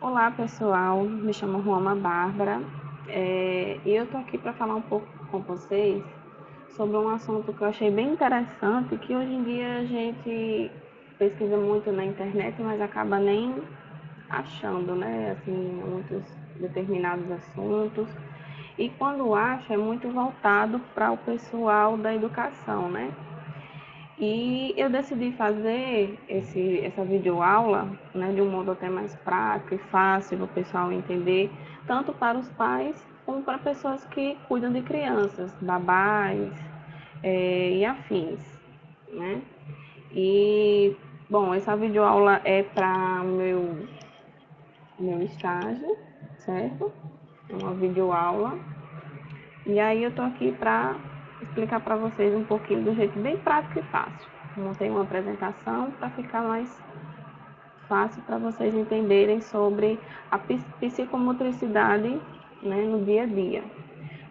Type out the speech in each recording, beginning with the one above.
Olá pessoal, me chamo Ruama Bárbara e eu tô aqui para falar um pouco com vocês sobre um assunto que eu achei bem interessante, que hoje em dia a gente pesquisa muito na internet, mas acaba nem achando, né, assim, muitos determinados assuntos. E quando acha, é muito voltado para o pessoal da educação, né? E eu decidi fazer essa videoaula, né, de um modo até mais prático e fácil para o pessoal entender, tanto para os pais como para pessoas que cuidam de crianças, babás e afins, né? E, bom, essa videoaula é para meu estágio, certo? É uma videoaula. E aí eu tô aqui para explicar para vocês um pouquinho do jeito bem prático e fácil. Montei uma apresentação para ficar mais fácil para vocês entenderem sobre a psicomotricidade, né, no dia a dia.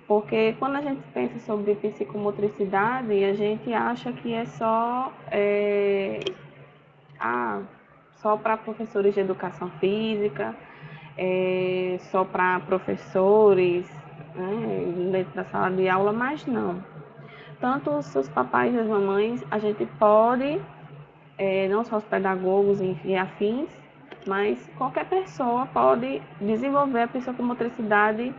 Porque quando a gente pensa sobre psicomotricidade, a gente acha que é ah, só para professores de educação física, só para professores, né, dentro da sala de aula, mas não. Tanto os seus papais e as mamães, a gente pode, não só os pedagogos e afins, mas qualquer pessoa pode desenvolver a psicomotricidade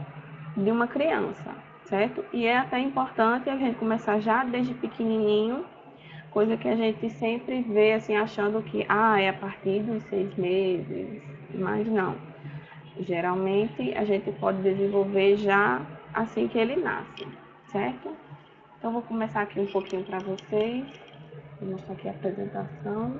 de uma criança, certo? E é até importante a gente começar já desde pequenininho, coisa que a gente sempre vê assim, achando que é a partir dos 6 meses, mas não. Geralmente a gente pode desenvolver já assim que ele nasce, certo? Então, vou começar aqui um pouquinho para vocês. Vou mostrar aqui a apresentação.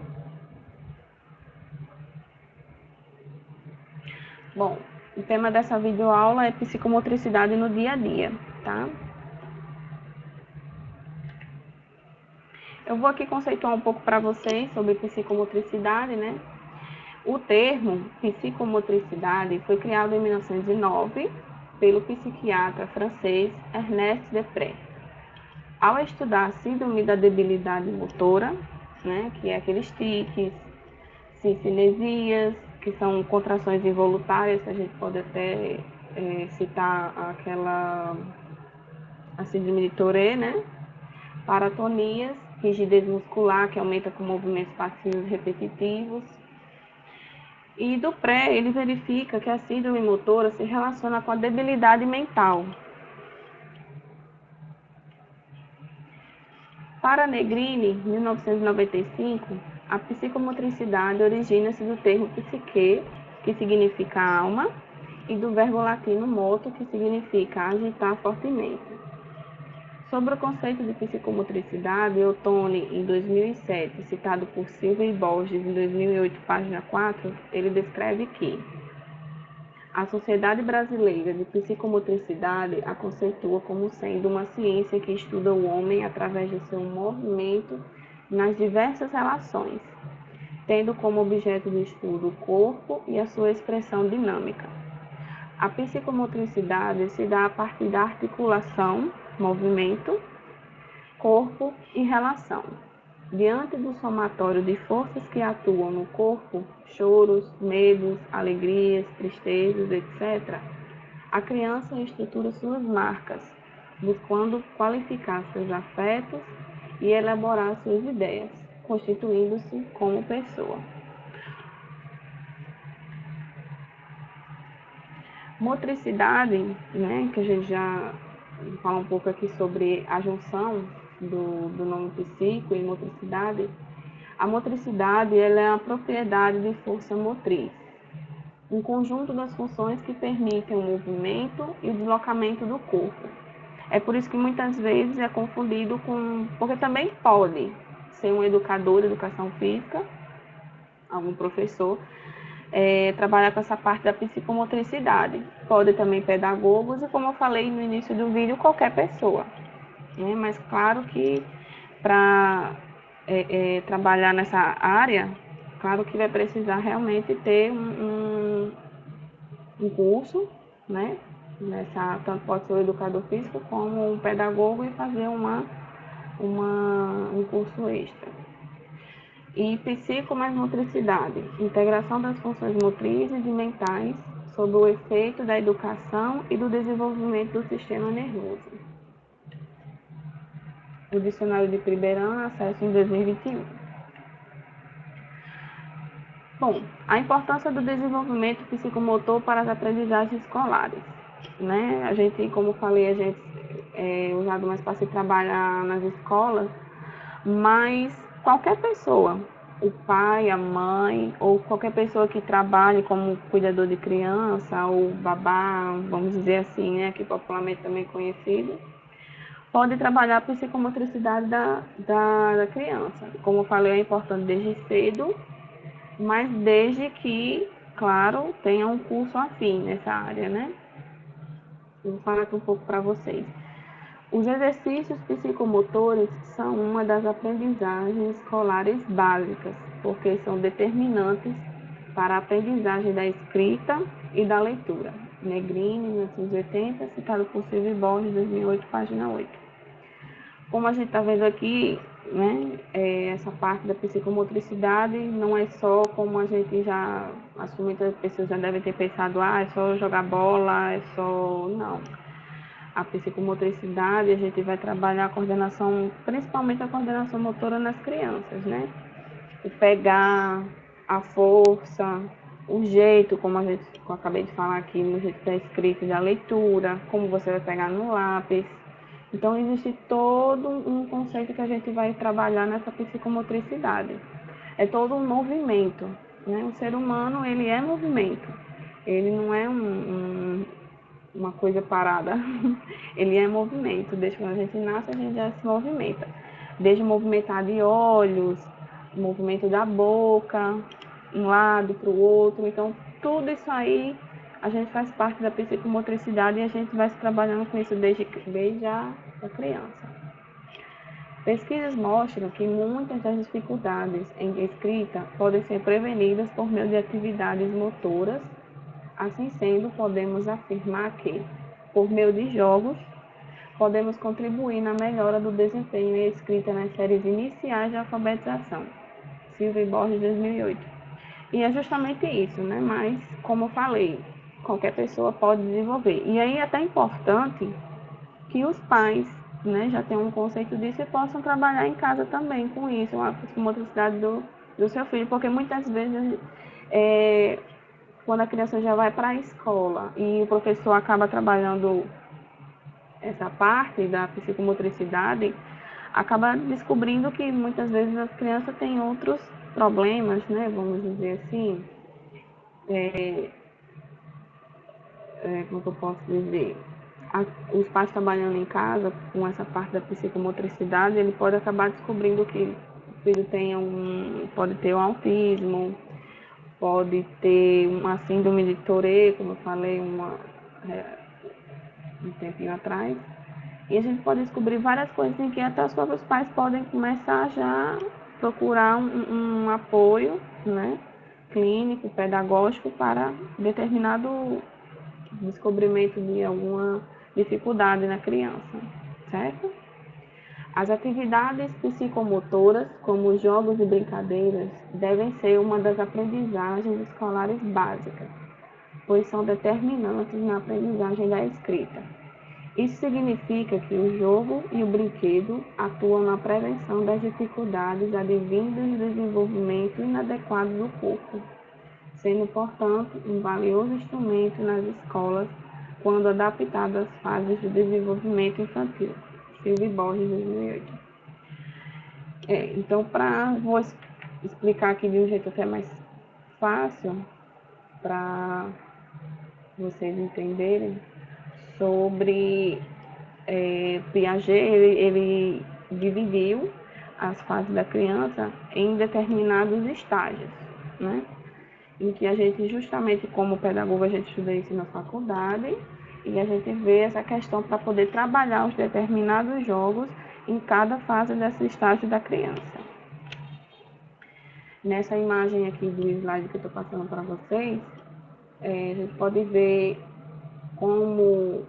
Bom, o tema dessa videoaula é psicomotricidade no dia a dia, tá? Eu vou aqui conceituar um pouco para vocês sobre psicomotricidade, né? O termo psicomotricidade foi criado em 1909 pelo psiquiatra francês Ernest Depré. Ao estudar a síndrome da debilidade motora, né, que é aqueles tiques, cinesias, que são contrações involuntárias, a gente pode até citar a síndrome de Tourette, né? Paratonias, rigidez muscular, que aumenta com movimentos passivos repetitivos. E do pré, ele verifica que a síndrome motora se relaciona com a debilidade mental. Para Negrini, 1995, a psicomotricidade origina-se do termo psique, que significa alma, e do verbo latino moto, que significa agitar fortemente. Sobre o conceito de psicomotricidade, Ottoni, em 2007, citado por Silva e Borges em 2008, página 4, ele descreve que a Sociedade Brasileira de Psicomotricidade a conceitua como sendo uma ciência que estuda o homem através de seu movimento nas diversas relações, tendo como objeto de estudo o corpo e a sua expressão dinâmica. A psicomotricidade se dá a partir da articulação, movimento, corpo e relação. Diante do somatório de forças que atuam no corpo, choros, medos, alegrias, tristezas, etc., a criança estrutura suas marcas, buscando qualificar seus afetos e elaborar suas ideias, constituindo-se como pessoa. Motricidade, né, que a gente já fala um pouco aqui sobre a junção do nome psico e motricidade. A motricidade ela é a propriedade de força motriz, um conjunto das funções que permitem o movimento e o deslocamento do corpo. É por isso que muitas vezes é confundido com... Porque também pode ser um educador de educação física, algum professor, trabalhar com essa parte da psicomotricidade. Pode também pedagogos e, como eu falei no início do vídeo, qualquer pessoa. Mas claro que para trabalhar nessa área, claro que vai precisar realmente ter um curso, né? Tanto pode ser o educador físico como um pedagogo e fazer um curso extra. E psico mais motricidade, integração das funções motrizes e mentais sob o efeito da educação e do desenvolvimento do sistema nervoso. O dicionário de Priberan, acesso em 2021. Bom, a importância do desenvolvimento psicomotor para as aprendizagens escolares. Né? A gente, como falei, a gente é usado mais para se trabalhar nas escolas, mas qualquer pessoa, o pai, a mãe, ou qualquer pessoa que trabalhe como cuidador de criança, ou babá, vamos dizer assim, né, que popularmente também conhecido, pode trabalhar a psicomotricidade da criança. Como eu falei, é importante desde cedo, mas desde que, claro, tenha um curso afim nessa área, né? Eu vou falar aqui um pouco para vocês. Os exercícios psicomotores são uma das aprendizagens escolares básicas, porque são determinantes para a aprendizagem da escrita e da leitura. Negrini, 1980, citado por Silvio Borges, 2008, página 8. Como a gente está vendo aqui, né, essa parte da psicomotricidade não é só como a gente já, acho que muitas pessoas já devem ter pensado, é só jogar bola, é só... Não. A psicomotricidade, a gente vai trabalhar a coordenação, principalmente a coordenação motora nas crianças, né? O pegar, a força, o jeito, como eu acabei de falar aqui, no jeito da escrita e da leitura, como você vai pegar no lápis. Então, existe todo um conceito que a gente vai trabalhar nessa psicomotricidade. É todo um movimento, né? O ser humano, ele é movimento. Ele não é uma coisa parada. Ele é movimento. Desde quando a gente nasce, a gente já se movimenta. Desde movimentar de olhos, movimento da boca, um lado para o outro. Então, tudo isso aí, a gente faz parte da psicomotricidade e a gente vai se trabalhando com isso desde a criança. Pesquisas mostram que muitas das dificuldades em escrita podem ser prevenidas por meio de atividades motoras. Assim sendo, podemos afirmar que, por meio de jogos, podemos contribuir na melhora do desempenho em escrita nas séries iniciais de alfabetização. Silvio Borges, 2008. E é justamente isso, né? Mas, como eu falei, qualquer pessoa pode desenvolver. E aí é até importante que os pais, né, já tenham um conceito disso e possam trabalhar em casa também com isso, a psicomotricidade do seu filho, porque muitas vezes quando a criança já vai para a escola e o professor acaba trabalhando essa parte da psicomotricidade, acaba descobrindo que muitas vezes as crianças têm outros problemas, né? Vamos dizer assim, como eu posso dizer, os pais trabalhando em casa com essa parte da psicomotricidade, ele pode acabar descobrindo que o filho pode ter um autismo, pode ter uma síndrome de Tourette, como eu falei um tempinho atrás. E a gente pode descobrir várias coisas em que até os próprios pais podem começar já a procurar um apoio, né, clínico, pedagógico para determinado descobrimento de alguma dificuldade na criança, certo? As atividades psicomotoras, como jogos e brincadeiras, devem ser uma das aprendizagens escolares básicas, pois são determinantes na aprendizagem da escrita. Isso significa que o jogo e o brinquedo atuam na prevenção das dificuldades advindas do desenvolvimento inadequado do corpo, sendo, portanto, um valioso instrumento nas escolas quando adaptado às fases do desenvolvimento infantil. Silvio Borges, 2008. Então, vou explicar aqui de um jeito até mais fácil, para vocês entenderem, sobre Piaget. Ele dividiu as fases da criança em determinados estágios, né? Em que a gente, justamente como pedagogo, a gente estuda isso na faculdade e a gente vê essa questão para poder trabalhar os determinados jogos em cada fase desse estágio da criança. Nessa imagem aqui do slide que eu estou passando para vocês, a gente pode ver como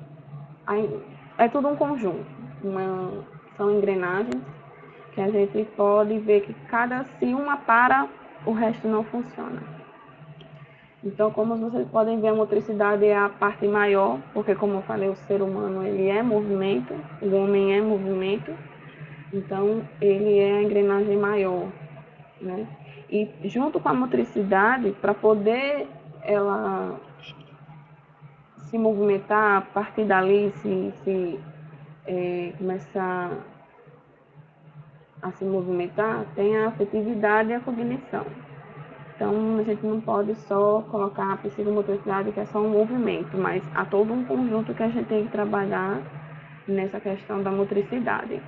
é tudo um conjunto. São engrenagens que a gente pode ver que se uma para, o resto não funciona. Então, como vocês podem ver, a motricidade é a parte maior, porque como eu falei, o ser humano ele é movimento, o homem é movimento, então ele é a engrenagem maior, né? E junto com a motricidade, para poder ela se movimentar, a partir dali começar a se movimentar, tem a afetividade e a cognição. Então, a gente não pode só colocar a psicomotricidade, que é só um movimento, mas há todo um conjunto que a gente tem que trabalhar nessa questão da motricidade,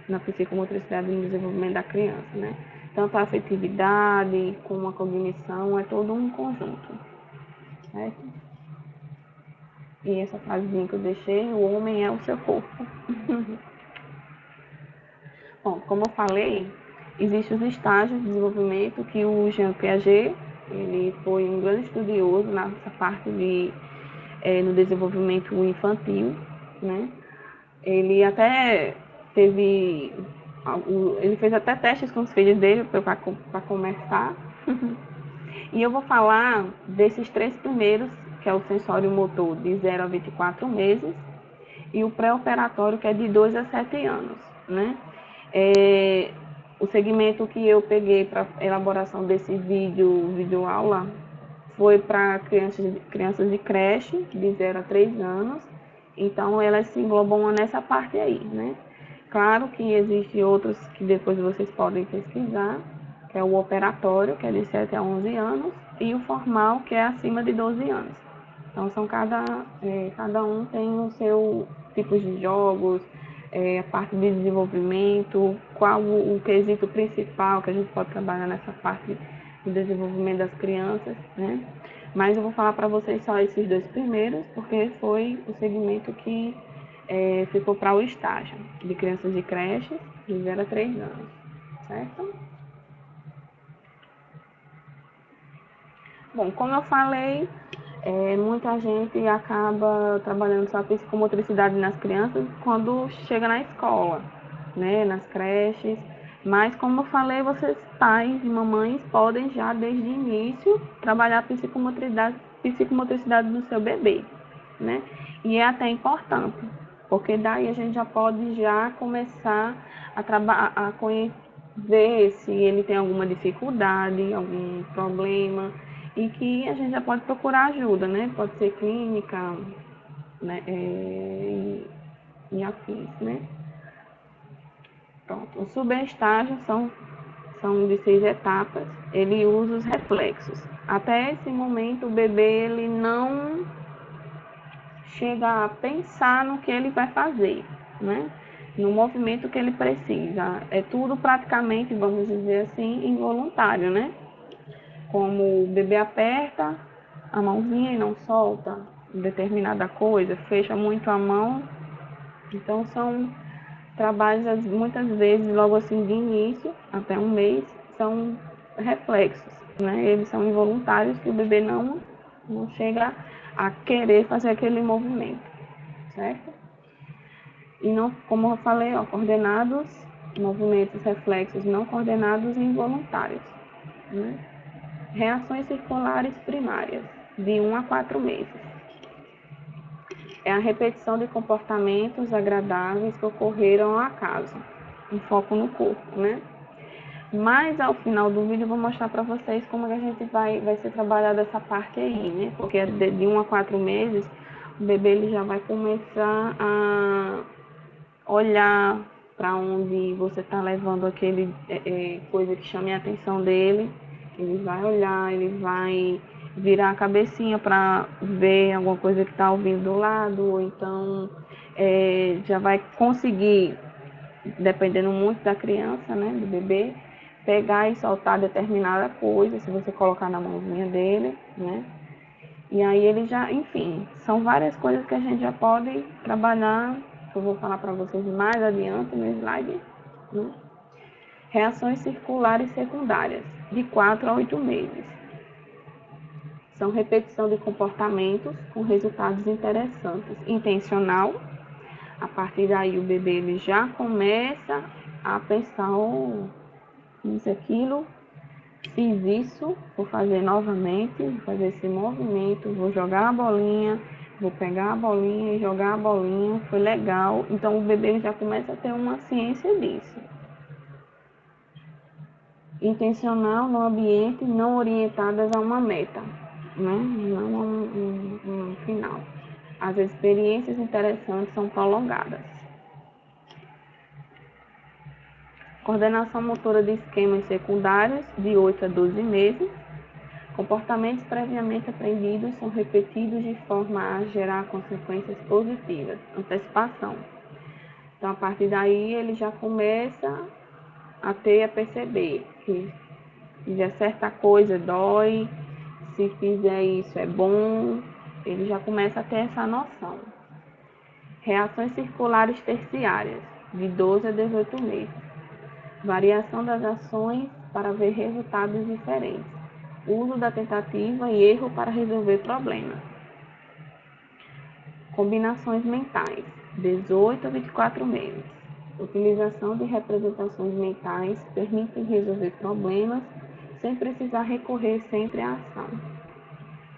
na psicomotricidade e no desenvolvimento da criança, né? Tanto a afetividade como a cognição, é todo um conjunto, certo? E essa frasezinha que eu deixei, o homem é o seu corpo. Bom, como eu falei, existem os estágios de desenvolvimento que o Jean Piaget, ele foi um grande estudioso nessa parte no desenvolvimento infantil, né? Ele fez até testes com os filhos dele para começar. E eu vou falar desses 3 primeiros, que é o sensório motor de 0 a 24 meses e o pré-operatório, que é de 2 a 7 anos, né? O segmento que eu peguei para elaboração desse vídeo aula foi para crianças de creche, de 0 a 3 anos. Então, elas se englobam nessa parte aí, né? Claro que existem outros que depois vocês podem pesquisar, que é o operatório, que é de 7 a 11 anos, e o formal, que é acima de 12 anos. Então, cada um tem o seu tipo de jogos, a parte de desenvolvimento, qual o quesito principal que a gente pode trabalhar nessa parte do desenvolvimento das crianças, né? Mas eu vou falar para vocês só esses 2 primeiros, porque foi o segmento que ficou para o estágio de crianças de creche de 0 a 3 anos, certo? Bom, como eu falei, muita gente acaba trabalhando só a psicomotricidade nas crianças quando chega na escola, né, nas creches. Mas, como eu falei, vocês, pais e mamães, podem já desde o início trabalhar a psicomotricidade do seu bebê, né? E é até importante, porque daí a gente já pode já começar a ver se ele tem alguma dificuldade, algum problema, e que a gente já pode procurar ajuda, né? Pode ser clínica, né? E afins, né? Pronto. Os subestágios são de 6 etapas. Ele usa os reflexos. Até esse momento, o bebê ele não chega a pensar no que ele vai fazer, né? No movimento que ele precisa. É tudo praticamente, vamos dizer assim, involuntário, né? Como o bebê aperta a mãozinha e não solta determinada coisa, fecha muito a mão. Então, são trabalhos, muitas vezes, logo assim de início, até um mês, são reflexos, né? Eles são involuntários, que o bebê não chega a querer fazer aquele movimento, certo? E não, como eu falei, coordenados, movimentos, reflexos não coordenados e involuntários, né? Reações circulares primárias, de 1 a 4 meses. É a repetição de comportamentos agradáveis que ocorreram ao acaso, um foco no corpo, né? Mas ao final do vídeo eu vou mostrar para vocês como a gente vai ser trabalhada essa parte aí, né? Porque de 1 a 4 meses, o bebê ele já vai começar a olhar para onde você está levando aquele coisa que chame a atenção dele. Ele vai olhar, ele vai virar a cabecinha para ver alguma coisa que está ouvindo do lado, ou então já vai conseguir, dependendo muito da criança, né, do bebê, pegar e soltar determinada coisa, se você colocar na mãozinha dele, né? E aí ele já, enfim, são várias coisas que a gente já pode trabalhar, que eu vou falar para vocês mais adiante no slide, né? Reações circulares secundárias, de 4 a 8 meses. São repetição de comportamentos com resultados interessantes. Intencional, a partir daí o bebê ele já começa a pensar, oh, fiz aquilo, fiz isso, vou fazer novamente, vou fazer esse movimento, vou jogar a bolinha, vou pegar a bolinha e jogar a bolinha, foi legal. Então o bebê já começa a ter uma ciência disso. Intencional no ambiente, não orientadas a uma meta, né? Não a um final. As experiências interessantes são prolongadas. Coordenação motora de esquemas secundários, de 8 a 12 meses. Comportamentos previamente aprendidos são repetidos de forma a gerar consequências positivas. Antecipação. Então, a partir daí, ele já começa a perceber que se fizer certa coisa dói, se fizer isso é bom, ele já começa a ter essa noção. Reações circulares terciárias, de 12 a 18 meses. Variação das ações para ver resultados diferentes. Uso da tentativa e erro para resolver problemas. Combinações mentais, 18 a 24 meses. Utilização de representações mentais permite resolver problemas sem precisar recorrer sempre à ação.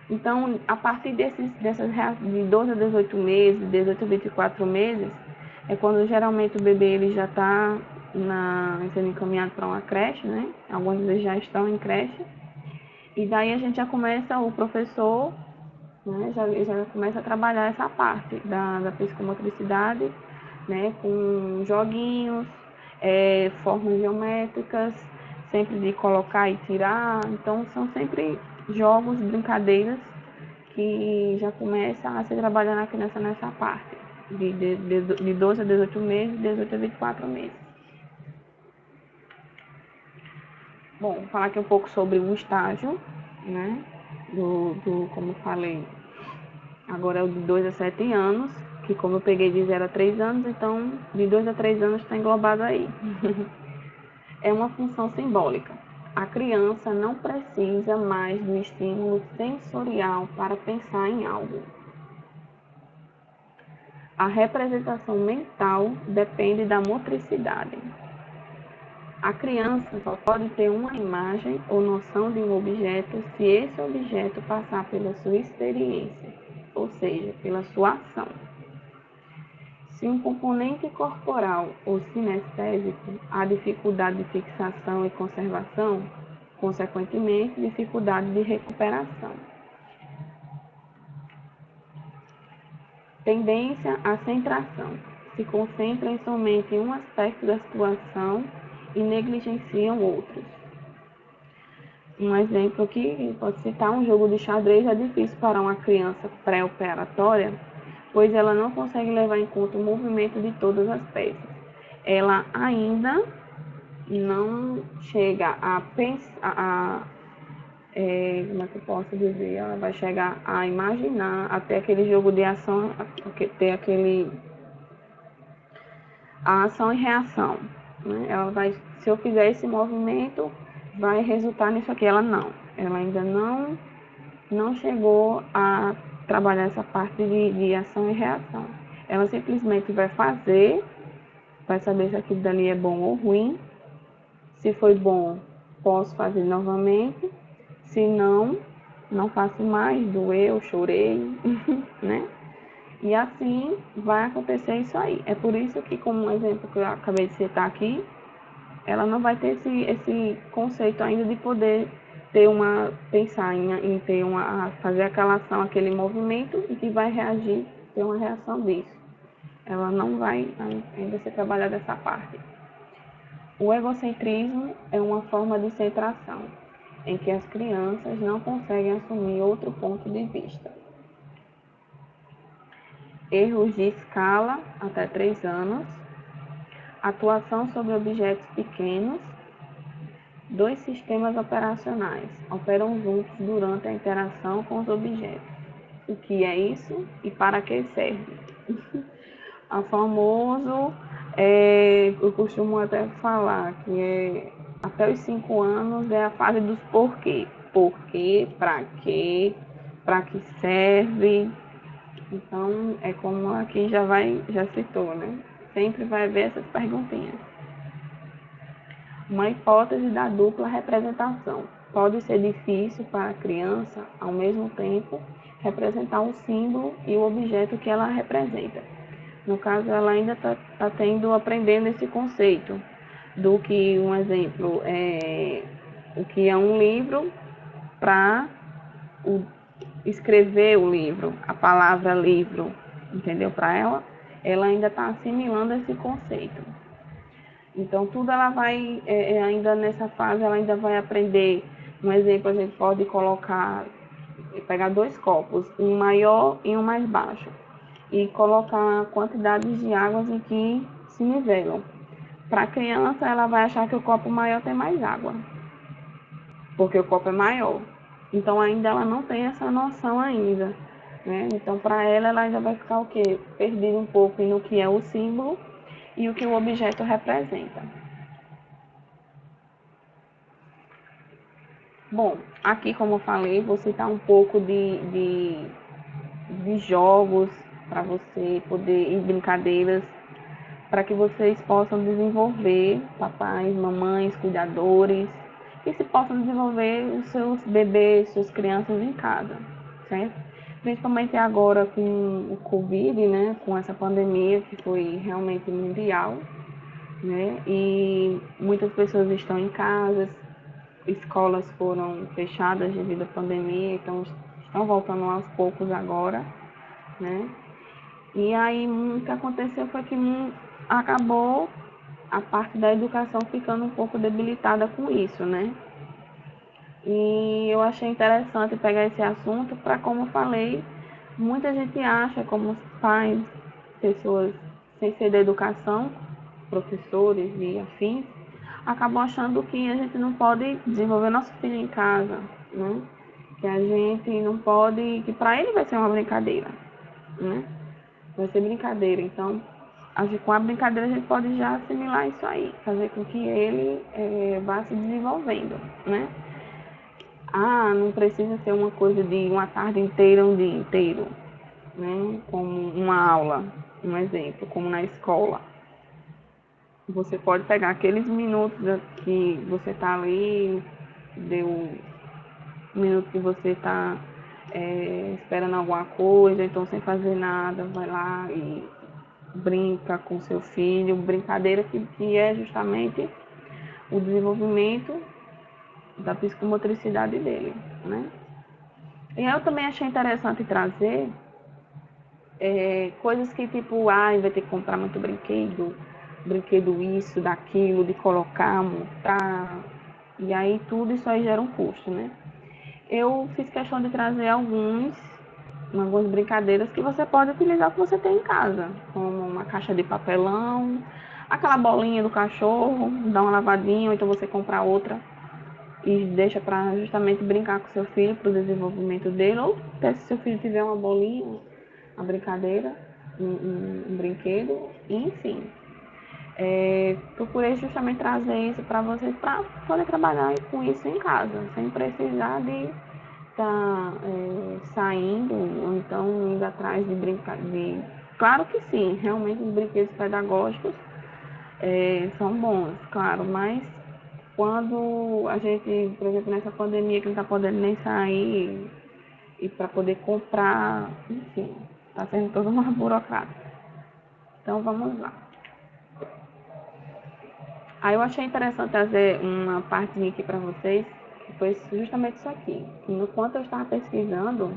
Então, a partir dessas de 12 a 18 meses, 18 a 24 meses, é quando geralmente o bebê ele já está sendo encaminhado para uma creche, né? Algumas vezes já estão em creche. E daí a gente já começa, o professor, né, já começa a trabalhar essa parte da psicomotricidade, né, com joguinhos, formas geométricas, sempre de colocar e tirar. Então, são sempre jogos, brincadeiras, que já começa a ser trabalhado na criança nessa parte, de 12 a 18 meses, 18 a 24 meses. Bom, vou falar aqui um pouco sobre o estágio, né, como eu falei, agora é o de 2 a 7 anos, que como eu peguei de 0 a 3 anos, então de 2 a 3 anos está englobado aí. É uma função simbólica. A criança não precisa mais do estímulo sensorial para pensar em algo. A representação mental depende da motricidade. A criança só pode ter uma imagem ou noção de um objeto se esse objeto passar pela sua experiência, ou seja, pela sua ação. Se um componente corporal ou sinestésico, há dificuldade de fixação e conservação, consequentemente, dificuldade de recuperação. Tendência à centração. Se concentram somente em um aspecto da situação e negligenciam outros. Um exemplo aqui, pode citar um jogo de xadrez é difícil para uma criança pré-operatória, pois ela não consegue levar em conta o movimento de todas as peças. Ela ainda não chega a pensar, como é que eu posso dizer? Ela vai chegar a imaginar até aquele jogo de ação, ter a ação e reação. Né? Ela vai, se eu fizer esse movimento, vai resultar nisso aqui. Ela ainda não chegou a trabalhar essa parte de ação e reação. Ela simplesmente vai fazer, vai saber se aquilo dali é bom ou ruim. Se foi bom, posso fazer novamente. Se não, não faço mais, doeu, chorei, né? E assim vai acontecer isso aí. É por isso que, como um exemplo que eu acabei de citar aqui, ela não vai ter esse conceito ainda de poder pensar em fazer aquela ação, aquele movimento e que vai reagir, ter uma reação disso. Ela não vai ainda ser trabalhada essa parte. O egocentrismo é uma forma de centração, em que as crianças não conseguem assumir outro ponto de vista. Erros de escala até 3 anos. Atuação sobre objetos pequenos. 2 sistemas operacionais operam juntos durante a interação com os objetos. O que é isso e para que serve? A famoso, eu costumo até falar que até os 5 anos é a fase dos porquê. Porquê, para que serve. Então, é como aqui já citou, né? Sempre vai haver essas perguntinhas. uma hipótese da dupla representação. Pode ser difícil para a criança, ao mesmo tempo, representar o símbolo e o objeto que ela representa. No caso, ela ainda está aprendendo esse conceito do que, um exemplo, o que é um livro para escrever o livro, a palavra livro, entendeu? Para ela ainda está assimilando esse conceito. Então, tudo ela vai, ainda nessa fase, ela ainda vai aprender. Um exemplo, a gente pode pegar 2 copos, um maior e um mais baixo, e colocar quantidades de águas em que se nivelam. Para a criança, ela vai achar que o copo maior tem mais água, porque o copo é maior. Então, ainda ela não tem essa noção ainda, né? Então, para ela ainda vai ficar o quê? Perdido um pouco no que é o símbolo e o que o objeto representa. Bom, aqui, como eu falei, vou citar um pouco de jogos para você poder, e brincadeiras, para que vocês possam desenvolver, papais, mamães, cuidadores, que se possam desenvolver os seus bebês, suas crianças em casa, certo? Principalmente agora com o Covid, né, com essa pandemia que foi realmente mundial, né, e muitas pessoas estão em casa, escolas foram fechadas devido à pandemia, então estão voltando aos poucos agora, né? E aí o que aconteceu foi que acabou a parte da educação ficando um pouco debilitada com isso, né? E eu achei interessante pegar esse assunto para, como eu falei, muita gente acha, como os pais, pessoas sem ser da educação, professores e afins, acabam achando que a gente não pode desenvolver nosso filho em casa, né? Que a gente não pode, que para ele vai ser uma brincadeira, né? Vai ser brincadeira. Então, com a brincadeira a gente pode já assimilar isso aí, fazer com que ele vá se desenvolvendo, né? Ah, não precisa ser uma coisa de uma tarde inteira, um dia inteiro, né? Como uma aula, um exemplo, como na escola. Você pode pegar aqueles minutos que você está ali, deu um minuto que você está esperando alguma coisa, então sem fazer nada, vai lá e brinca com seu filho, brincadeira que é justamente o desenvolvimento da psicomotricidade dele, né? E eu também achei interessante trazer coisas que tipo, vai ter que comprar muito brinquedo isso, daquilo, de colocar, montar, e aí tudo isso aí gera um custo, né? Eu fiz questão de trazer algumas brincadeiras que você pode utilizar que você tem em casa, como uma caixa de papelão, aquela bolinha do cachorro, dá uma lavadinha, ou então você compra outra e deixa para justamente brincar com seu filho, para o desenvolvimento dele, ou até se seu filho tiver uma bolinha, uma brincadeira, um brinquedo, enfim. Procurei justamente trazer isso para vocês, para poder trabalhar com isso em casa, sem precisar de estar saindo, ou então indo atrás de brincar. Claro que sim, realmente os brinquedos pedagógicos são bons, claro, mas quando a gente, por exemplo, nessa pandemia que não está podendo nem sair e para poder comprar, enfim, está sendo toda uma burocrática. Então vamos lá. Aí eu achei interessante trazer uma partezinha aqui para vocês, que foi justamente isso aqui. Enquanto eu estava pesquisando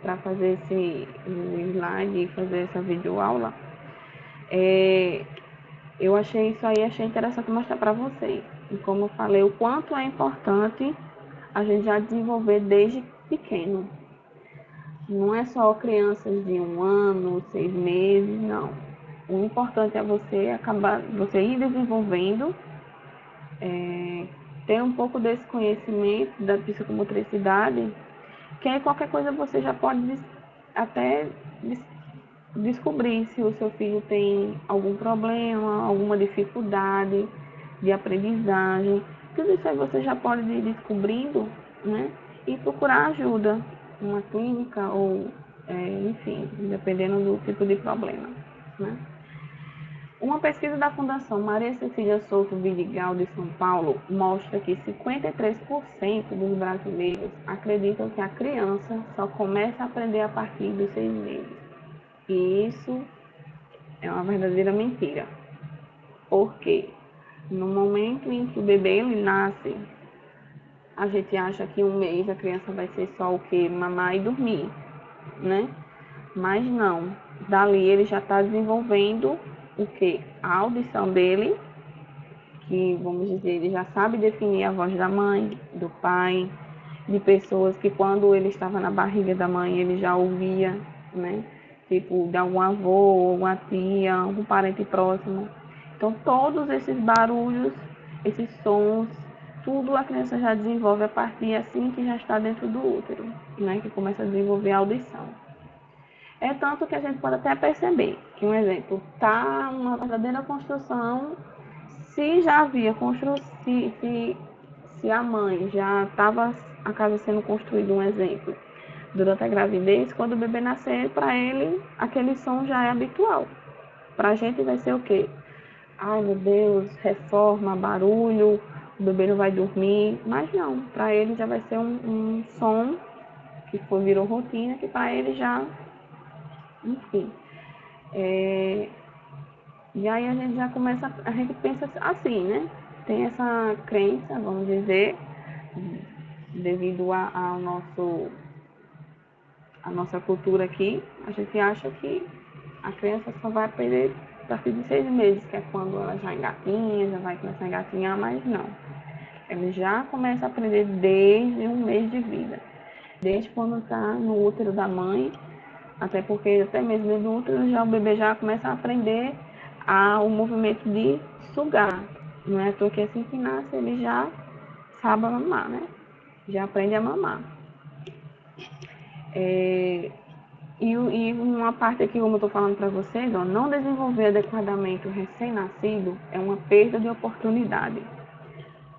para fazer esse slide e fazer essa videoaula, eu achei isso aí, achei interessante mostrar para vocês. E como eu falei, o quanto é importante a gente já desenvolver desde pequeno. Não é só crianças de 1 ano, 6 meses, não. O importante é você ir desenvolvendo, ter um pouco desse conhecimento da psicomotricidade, que aí qualquer coisa você já pode até descobrir se o seu filho tem algum problema, alguma dificuldade de aprendizagem. Tudo isso aí você já pode ir descobrindo, né? E procurar ajuda, uma clínica ou, enfim, dependendo do tipo de problema, né? Uma pesquisa da Fundação Maria Cecília Souto Vidigal de São Paulo mostra que 53% dos brasileiros acreditam que a criança só começa a aprender a partir dos 6 meses. E isso é uma verdadeira mentira. Porque no momento em que o bebê ele nasce, a gente acha que um mês a criança vai ser só o que? Mamar e dormir, né? Mas não. Dali ele já está desenvolvendo o que? A audição dele, que vamos dizer, ele já sabe definir a voz da mãe, do pai, de pessoas que quando ele estava na barriga da mãe ele já ouvia, né? Tipo, de algum avô, alguma tia, algum parente próximo. Então, todos esses barulhos, esses sons, tudo a criança já desenvolve a partir assim que já está dentro do útero, né? Que começa a desenvolver a audição. É tanto que a gente pode até perceber que, um exemplo, está uma verdadeira construção, se já havia construção, se a mãe já estava a casa sendo construída, um exemplo, durante a gravidez, quando o bebê nascer, para ele, aquele som já é habitual. Para a gente vai ser o quê? Ai, meu Deus, reforma, barulho, o bebê não vai dormir. Mas não, para ele já vai ser um som que virou rotina, que para ele já, enfim. E aí a gente já começa, a gente pensa assim, né? Tem essa crença, vamos dizer, devido ao a nossa cultura aqui, a gente acha que a criança só vai aprender a partir de 6 meses, que é quando ela já engatinha, já vai começar a engatinhar, mas não. Ela já começa a aprender desde um mês de vida, desde quando está no útero da mãe, até porque até mesmo dentro do útero já, o bebê já começa a aprender o movimento de sugar. Não é porque assim que nasce ele já sabe mamar, né? Já aprende a mamar. E uma parte aqui, como eu estou falando para vocês, ó, não desenvolver adequadamente o recém-nascido é uma perda de oportunidade,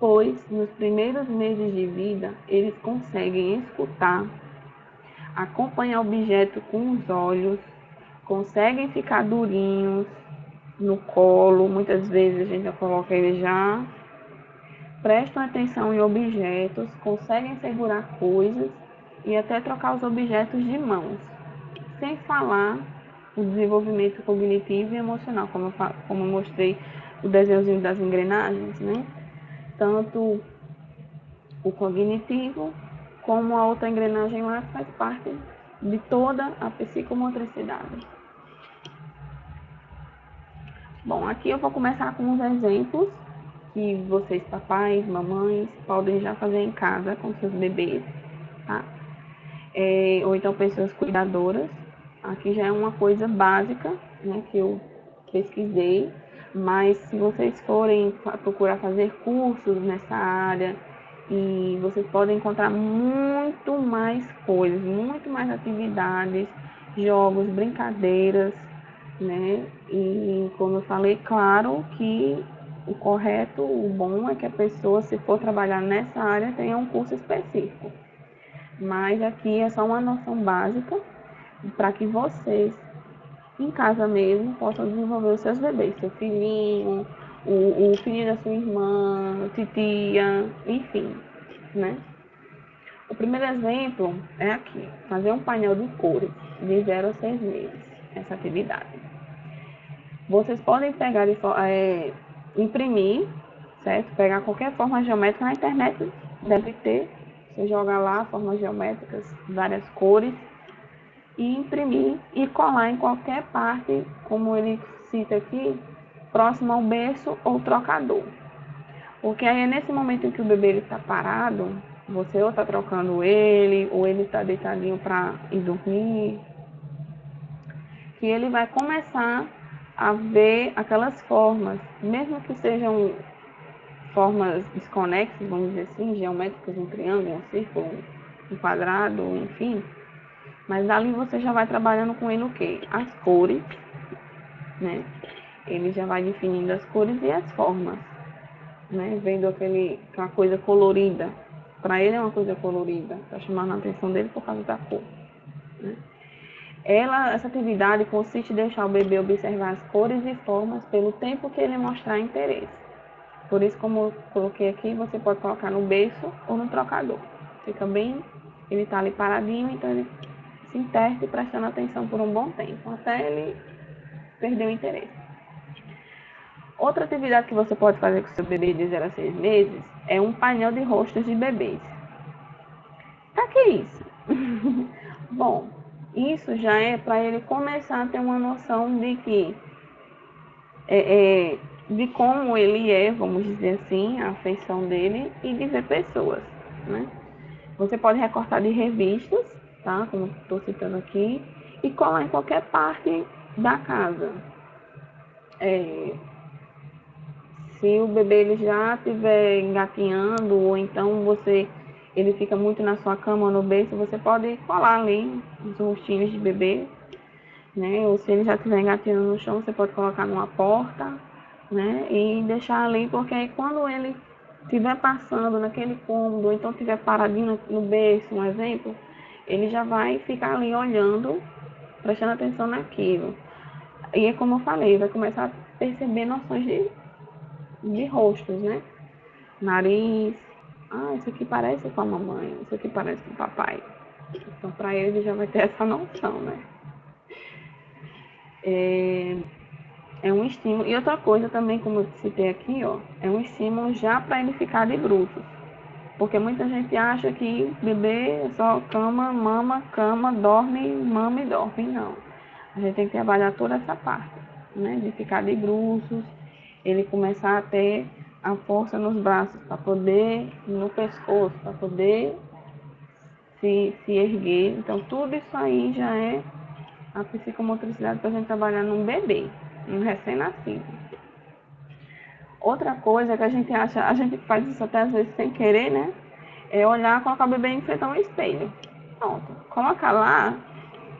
pois nos primeiros meses de vida eles conseguem escutar, acompanhar o objeto com os olhos, conseguem ficar durinhos no colo, muitas vezes a gente já coloca ele já, prestam atenção em objetos, conseguem segurar coisas e até trocar os objetos de mãos. Sem falar o desenvolvimento cognitivo e emocional, como eu mostrei o desenhozinho das engrenagens, né? Tanto o cognitivo como a outra engrenagem lá faz parte de toda a psicomotricidade. Bom, aqui eu vou começar com uns exemplos que vocês, papais, mamães, podem já fazer em casa com seus bebês, tá? Ou então pessoas cuidadoras. Aqui já é uma coisa básica, né, que eu pesquisei, mas se vocês forem procurar fazer cursos nessa área, e vocês podem encontrar muito mais coisas, muito mais atividades, jogos, brincadeiras, né? E como eu falei, claro que o correto, o bom é que a pessoa, se for trabalhar nessa área, tenha um curso específico. Mas aqui é só uma noção básica para que vocês, em casa mesmo, possam desenvolver os seus bebês, seu filhinho, o filhinho da sua irmã, titia, enfim, né? O primeiro exemplo é aqui, fazer um painel de cores de 0 a 6 meses, essa atividade. Vocês podem pegar e imprimir, certo? Pegar qualquer forma geométrica na internet, deve ter. Você joga lá formas geométricas, várias cores, e imprimir e colar em qualquer parte, como ele cita aqui, próximo ao berço ou trocador. Porque aí é nesse momento em que o bebê está parado, você ou está trocando ele, ou ele está deitadinho para ir dormir, que ele vai começar a ver aquelas formas, mesmo que sejam formas desconexas, vamos dizer assim, geométricas, um triângulo, um círculo, um quadrado, enfim. Mas dali você já vai trabalhando com ele o quê? As cores, né? Ele já vai definindo as cores e as formas, né? Vendo aquela coisa colorida. Para ele é uma coisa colorida, tá chamando a atenção dele por causa da cor, né? Essa atividade consiste em deixar o bebê observar as cores e formas pelo tempo que ele mostrar interesse. Por isso, como eu coloquei aqui, você pode colocar no berço ou no trocador. Fica bem, ele está ali paradinho, então ele se interte prestando atenção por um bom tempo, até ele perder o interesse. Outra atividade que você pode fazer com seu bebê de 0 a 6 meses é um painel de rostos de bebês. Pra que isso? Bom, isso já é para ele começar a ter uma noção de que de como ele é, vamos dizer assim, a afeição dele e de ver pessoas, né? Você pode recortar de revistas, tá? Como estou citando aqui, e colar em qualquer parte da casa. Se o bebê ele já estiver engatinhando, ou então ele fica muito na sua cama ou no berço, você pode colar ali os rostinhos de bebê, né? Ou se ele já estiver engatinhando no chão, você pode colocar numa porta, né? E deixar ali, porque aí quando ele estiver passando naquele cômodo, ou então estiver paradinho no berço, um exemplo, ele já vai ficar ali olhando, prestando atenção naquilo. E é como eu falei, vai começar a perceber noções de rostos, né? Nariz. Isso aqui parece com a mamãe, isso aqui parece com o papai. Então, para ele já vai ter essa noção, né? É um estímulo. E outra coisa também, como eu citei aqui, ó, é um estímulo já para ele ficar de bruços. Porque muita gente acha que bebê é só cama, dorme, mama e dorme. Não. A gente tem que trabalhar toda essa parte, né? De ficar de bruços, ele começar a ter a força nos braços para poder, no pescoço, para poder se erguer. Então, tudo isso aí já é a psicomotricidade para a gente trabalhar num bebê, num recém-nascido. Outra coisa que a gente faz isso até às vezes sem querer, né? É olhar, colocar o bebê em frente a um espelho. Pronto, coloca lá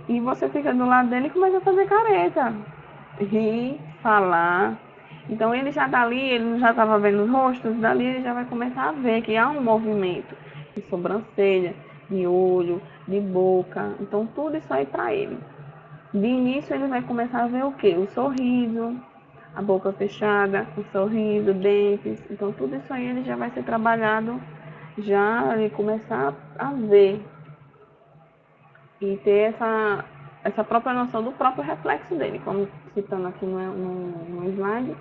e você fica do lado dele e começa a fazer careta. Rir, falar. Então ele já dali, ele já estava vendo os rostos, dali ele já vai começar a ver que há um movimento de sobrancelha, de olho, de boca. Então tudo isso aí para ele. De início ele vai começar a ver o quê? O sorriso, a boca fechada, o sorriso, dentes. Então tudo isso aí ele já vai ser trabalhado, já ele começar a ver e ter essa própria noção do próprio reflexo dele, como citando aqui no slide,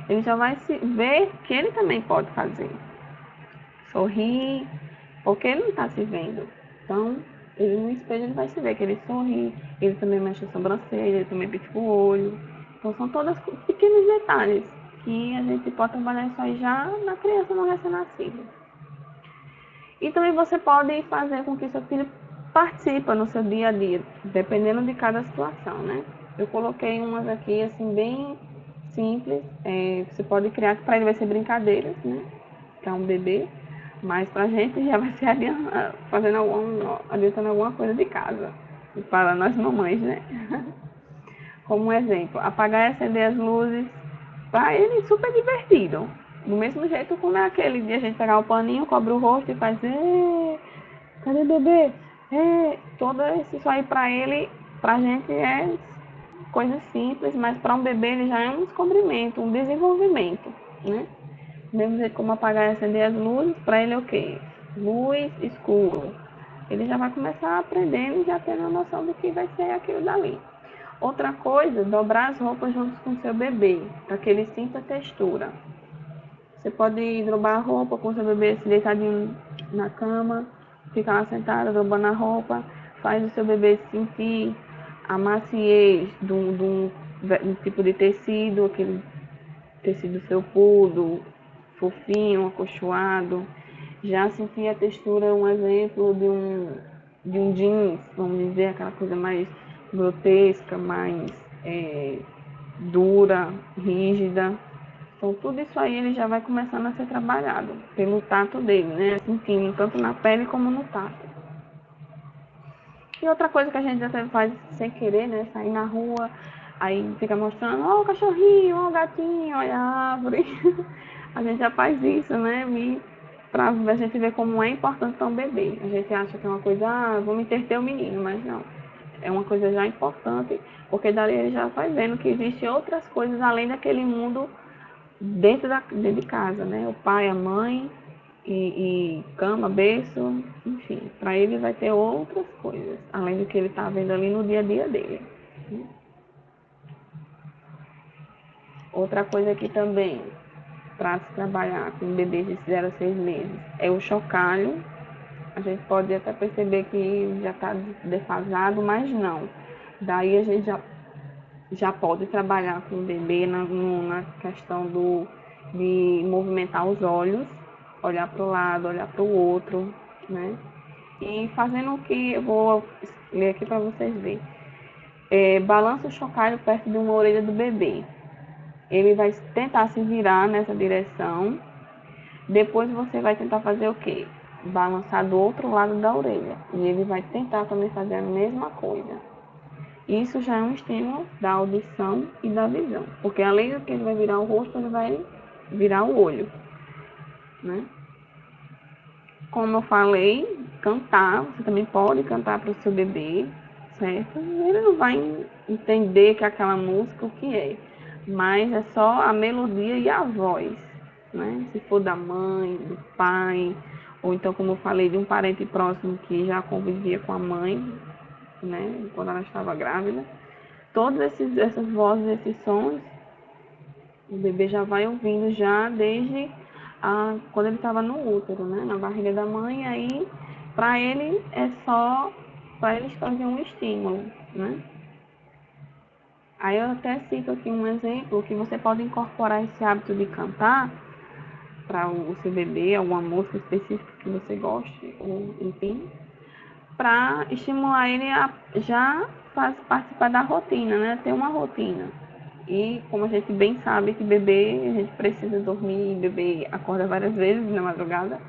ele já vai ver que ele também pode fazer. Sorrir, porque ele não está se vendo. Então, ele no espelho ele vai se ver que ele sorri, ele também mexe a sobrancelha, ele também pisca o olho. Então, são todos pequenos detalhes que a gente pode trabalhar isso aí já na criança no recém-nascido. E também você pode fazer com que seu filho participe no seu dia a dia, dependendo de cada situação, né? Eu coloquei umas aqui, assim, bem simples. Você pode criar, para ele vai ser brincadeiras, né? Que é um bebê. Mas pra gente já vai ser adiantando alguma coisa de casa. Para nós mamães, né? Como um exemplo, apagar e acender as luzes. Para ele, super divertido. Do mesmo jeito como naquele dia a gente pegar o paninho, cobre o rosto e faz... Cadê o bebê? Todo isso aí pra ele, pra gente é coisa simples, mas para um bebê ele já é um descobrimento, um desenvolvimento, né? Do mesmo jeito como apagar e acender as luzes, para ele é o quê? Luz, escuro. Ele já vai começar aprendendo e já tendo a noção do que vai ser aquilo dali. Outra coisa, dobrar as roupas junto com o seu bebê, para que ele sinta a textura. Você pode dobrar a roupa com o seu bebê se deitadinho na cama, fica lá sentado, dobrando a roupa, faz o seu bebê sentir a maciez de um tipo de tecido, aquele tecido felpudo, fofinho, acolchoado. Já sentir a textura, um exemplo de um jeans, vamos dizer, aquela coisa mais grotesca, mais dura, rígida. Então, tudo isso aí ele já vai começando a ser trabalhado pelo tato dele, né? Sentindo tanto na pele como no tato. E outra coisa que a gente até faz sem querer, né? Sair na rua, aí fica mostrando, ó o cachorrinho, ó o gatinho, olha a árvore. A gente já faz isso, né? Pra a gente ver como é importante ter um bebê. A gente acha que é uma coisa, vamos entreter o menino, mas não. é uma coisa já importante, porque dali ele já vai vendo que existem outras coisas além daquele mundo dentro de casa, né? O pai, a mãe e cama, berço, enfim, para ele vai ter outras coisas, além do que ele está vendo ali no dia a dia dele. Outra coisa aqui também, para se trabalhar com bebês de 0 a 6 meses, é o chocalho. A gente pode até perceber que já está defasado, mas não. Daí a gente já pode trabalhar com o bebê na questão de movimentar os olhos, olhar para o lado, olhar para o outro, né? E fazendo o que eu vou ler aqui para vocês verem. Balança o chocalho perto de uma orelha do bebê. Ele vai tentar se virar nessa direção. Depois você vai tentar fazer o quê? Balançar do outro lado da orelha. E ele vai tentar também fazer a mesma coisa. Isso já é um estímulo da audição e da visão. Porque além do que ele vai virar o rosto, ele vai virar o olho, né? Como eu falei, cantar. Você também pode cantar para o seu bebê, certo? Ele não vai entender que é aquela música, o que é. Mas é só a melodia e a voz, né? Se for da mãe, do pai, ou então, como eu falei, de um parente próximo que já convivia com a mãe, né? Quando ela estava grávida. Todas essas vozes, esses sons, o bebê já vai ouvindo já desde quando ele estava no útero, né? Na barriga da mãe. Aí, para ele, é só para eles trazer um estímulo, né? Aí eu até cito aqui um exemplo que você pode incorporar esse hábito de cantar para o seu bebê, alguma música específica que você goste, ou enfim, para estimular ele a já participar da rotina, né? Ter uma rotina. E como a gente bem sabe que bebê, a gente precisa dormir, bebê acorda várias vezes na madrugada,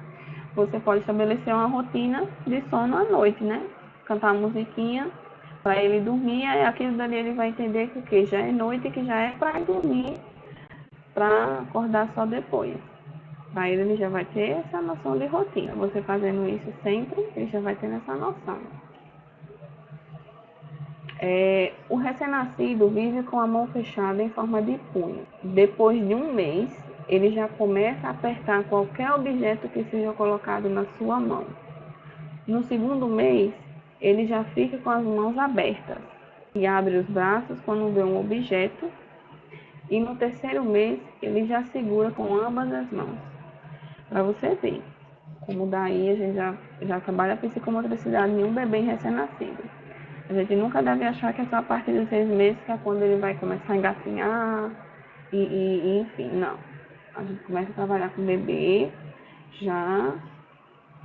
você pode estabelecer uma rotina de sono à noite, né? Cantar uma musiquinha para ele dormir, e aquilo dali ele vai entender que o que já é noite, que já é para dormir, para acordar só depois. Para ele já vai ter essa noção de rotina. Você fazendo isso sempre, ele já vai ter essa noção. O recém-nascido vive com a mão fechada em forma de punho. Depois de um mês, ele já começa a apertar qualquer objeto que seja colocado na sua mão. No segundo mês, ele já fica com as mãos abertas e abre os braços quando vê um objeto. E no terceiro mês, ele já segura com ambas as mãos. Para você ver como daí a gente já trabalha a psicomotricidade em um bebê recém-nascido. A gente nunca deve achar que é só a partir de 6 meses que é quando ele vai começar a engatinhar e enfim, não. A gente começa a trabalhar com o bebê, já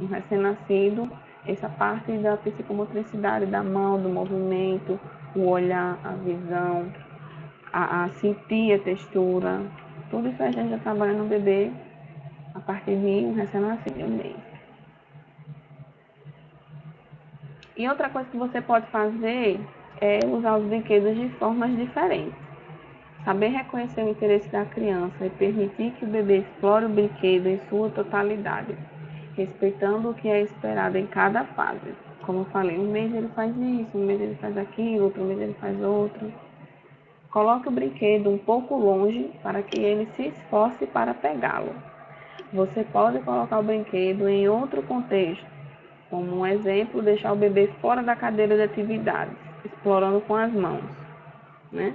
um recém-nascido, essa parte da psicomotricidade, da mão, do movimento, o olhar, a visão, a sentir a textura, tudo isso a gente já trabalha no bebê a partir de um recém-nascido, um mês. E outra coisa que você pode fazer é usar os brinquedos de formas diferentes. Saber reconhecer o interesse da criança e permitir que o bebê explore o brinquedo em sua totalidade, respeitando o que é esperado em cada fase. Como eu falei, um mês ele faz isso, um mês ele faz aquilo, outro mês ele faz outro. Coloque o brinquedo um pouco longe para que ele se esforce para pegá-lo. Você pode colocar o brinquedo em outro contexto, como um exemplo, deixar o bebê fora da cadeira de atividades, explorando com as mãos, né?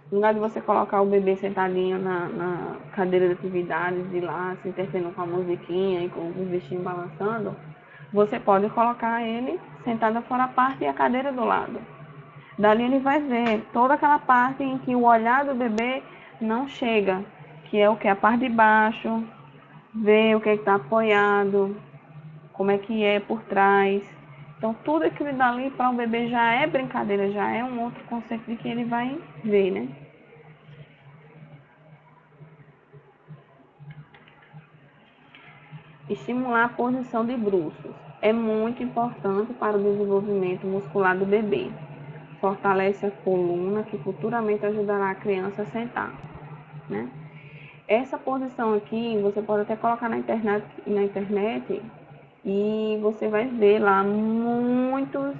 No lugar de você colocar o bebê sentadinho na cadeira de atividades e lá se interferindo com a musiquinha e com os bichinhos balançando, você pode colocar ele sentado fora a parte e a cadeira do lado. Dali ele vai ver toda aquela parte em que o olhar do bebê não chega, que é o que? A parte de baixo, ver o que está apoiado, como é que é por trás. Então, tudo aquilo dali para o bebê já é brincadeira, já é um outro conceito de que ele vai ver, né? Estimular a posição de bruços. É muito importante para o desenvolvimento muscular do bebê. Fortalece a coluna, que futuramente ajudará a criança a sentar, né? Essa posição aqui, você pode até colocar na internet e você vai ver lá muitos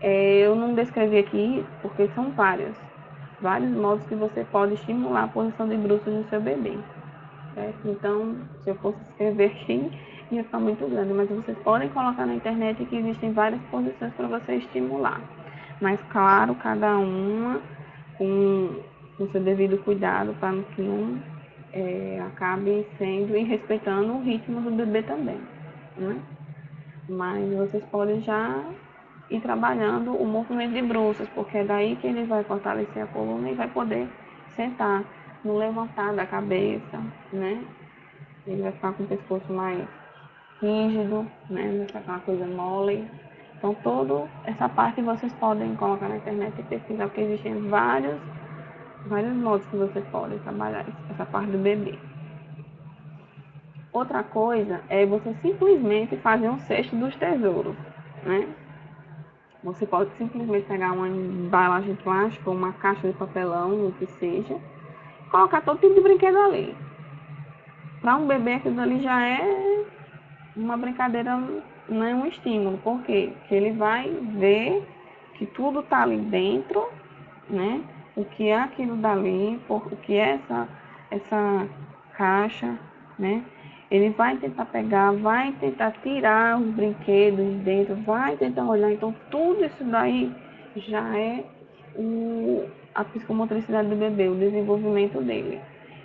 Eu não descrevi aqui porque são vários modos que você pode estimular a posição de bruços no seu bebê, certo? Então, se eu fosse escrever aqui, ia ficar muito grande, mas vocês podem colocar na internet que existem várias posições para você estimular. Mas, claro, cada uma com seu devido cuidado para que um acabe sendo e respeitando o ritmo do bebê também, né? Mas vocês podem já ir trabalhando o movimento de bruços, porque é daí que ele vai fortalecer a coluna e vai poder sentar no levantar da cabeça, né? Ele vai ficar com o pescoço mais rígido, né? Vai ficar aquela coisa mole. Então, toda essa parte vocês podem colocar na internet e pesquisar, porque existem vários modos que vocês podem trabalhar essa parte do bebê. Outra coisa é você simplesmente fazer um cesto dos tesouros, né? Você pode simplesmente pegar uma embalagem plástica ou uma caixa de papelão, o que seja, colocar todo tipo de brinquedo ali. Para um bebê, aquilo ali já é uma brincadeira, não é um estímulo. Por quê? Porque ele vai ver que tudo está ali dentro, né? O que é aquilo dali, o que é essa caixa, né? Ele vai tentar pegar, vai tentar tirar os brinquedos de dentro, vai tentar olhar. Então, tudo isso daí já é a psicomotricidade do bebê, o desenvolvimento dele.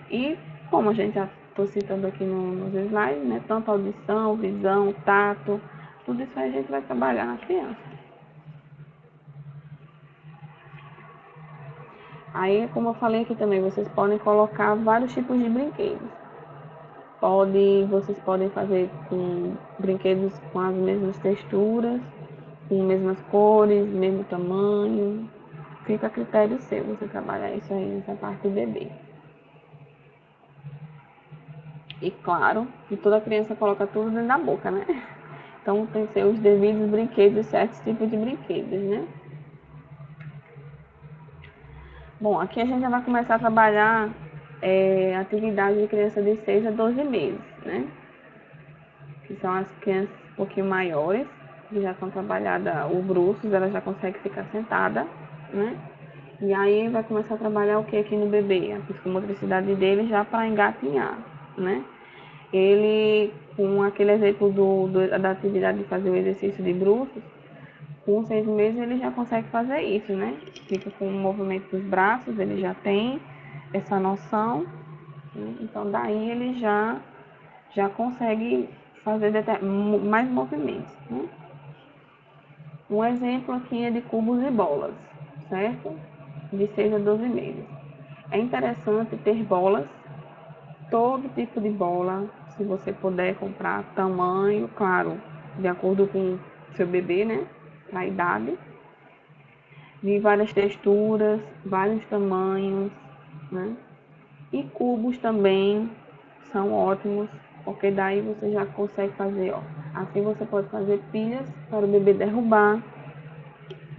E, como a gente já estou citando aqui nos slides, né? Tanto audição, visão, tato, tudo isso aí a gente vai trabalhar na criança. Aí, como eu falei aqui também, vocês podem colocar vários tipos de brinquedos. Vocês podem fazer com brinquedos com as mesmas texturas, com as mesmas cores, mesmo tamanho. Fica a critério seu você trabalhar isso aí nessa parte do bebê. E claro, que toda criança coloca tudo dentro da boca, né? Então tem que ser os devidos brinquedos, certos tipos de brinquedos, né? Bom, aqui a gente já vai começar a trabalhar atividade de criança de 6 a 12 meses, né? Que são as crianças um pouquinho maiores, que já são trabalhadas os bruços, ela já consegue ficar sentada, né? E aí vai começar a trabalhar o que aqui no bebê? A psicomotricidade dele já para engatinhar, né? Ele, com aquele exemplo da atividade de fazer o exercício de bruços, com 6 meses ele já consegue fazer isso, né? Fica com o movimento dos braços, ele já tem essa noção, né? Então daí ele já consegue fazer mais movimentos, né? Um exemplo aqui é de cubos e bolas, certo? De 6 a 12 meses. É interessante ter bolas, todo tipo de bola, se você puder comprar, tamanho, claro, de acordo com seu bebê, né? A idade, de várias texturas, vários tamanhos, né? E cubos também são ótimos, porque daí você já consegue fazer, ó. Assim você pode fazer pilhas para o bebê derrubar,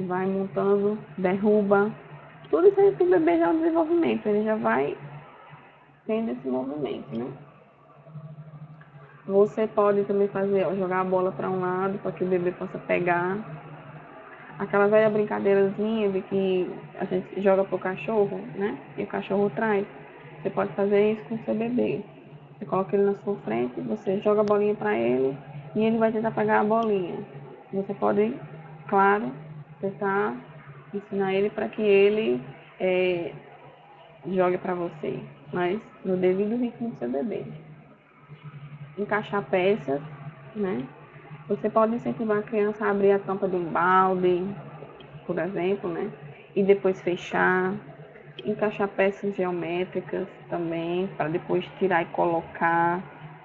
vai montando, derruba. Tudo isso aí para o bebê já é um desenvolvimento, ele já vai tendo esse movimento, né? Você pode também fazer, ó, jogar a bola para um lado para que o bebê possa pegar. Aquela velha brincadeirazinha de que a gente joga pro cachorro, né? E o cachorro traz. Você pode fazer isso com o seu bebê. Você coloca ele na sua frente, você joga a bolinha para ele e ele vai tentar pegar a bolinha. Você pode, claro, tentar ensinar ele para que ele jogue para você, mas no devido ritmo do seu bebê. Encaixar peças, né? Você pode incentivar a criança a abrir a tampa de um balde, por exemplo, né? E depois fechar. Encaixar peças geométricas também, para depois tirar e colocar.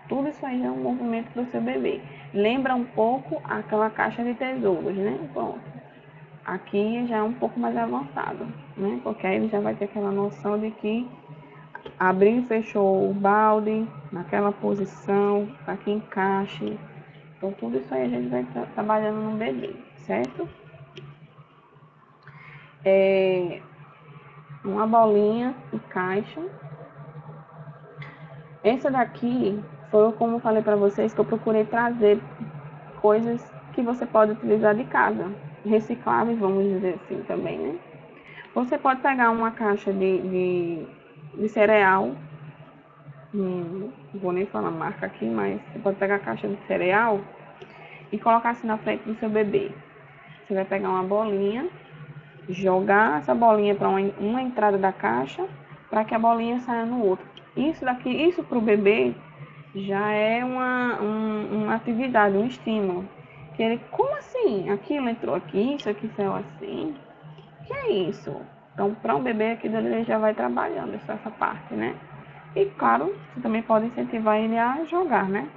Tudo isso aí é um movimento do seu bebê. Lembra um pouco aquela caixa de tesouros, né? Pronto. Aqui já é um pouco mais avançado, né? Porque aí ele já vai ter aquela noção de que abriu e fechou o balde naquela posição, para que encaixe. Então, tudo isso aí a gente vai trabalhando no bebê, certo? Uma bolinha e caixa. Essa daqui foi, como eu falei para vocês, que eu procurei trazer coisas que você pode utilizar de casa, recicláveis, vamos dizer assim também, né? Você pode pegar uma caixa de cereal, não vou nem falar marca aqui, mas você pode pegar a caixa de cereal e colocar assim na frente do seu bebê. Você vai pegar uma bolinha, jogar essa bolinha para uma entrada da caixa, para que a bolinha saia no outro. Isso para o bebê já é uma atividade, um estímulo. Que ele, como assim? Aquilo entrou aqui, isso aqui saiu assim? Que é isso? Então, para um bebê aqui ele já vai trabalhando essa parte, né? E claro, você também pode incentivar ele a jogar, né?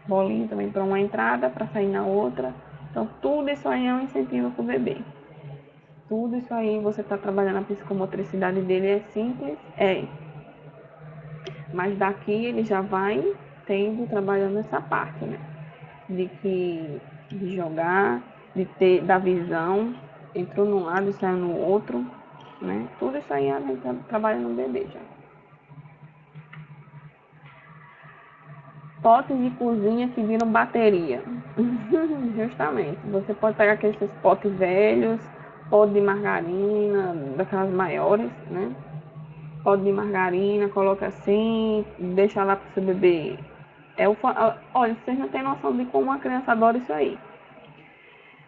Bolinha também para uma entrada, para sair na outra. Então, tudo isso aí é um incentivo para o bebê. Tudo isso aí você está trabalhando a psicomotricidade dele, é simples? É. Mas daqui ele já vai trabalhando essa parte, né? De jogar, da visão, entrou num lado e saiu no outro, né? Tudo isso aí a gente trabalha no bebê já. Potes de cozinha que viram bateria. Justamente. Você pode pegar aqueles potes velhos, pote de margarina, daquelas maiores, né? Pote de margarina, coloca assim, deixa lá pro seu bebê. Olha, vocês não têm noção de como uma criança adora isso aí.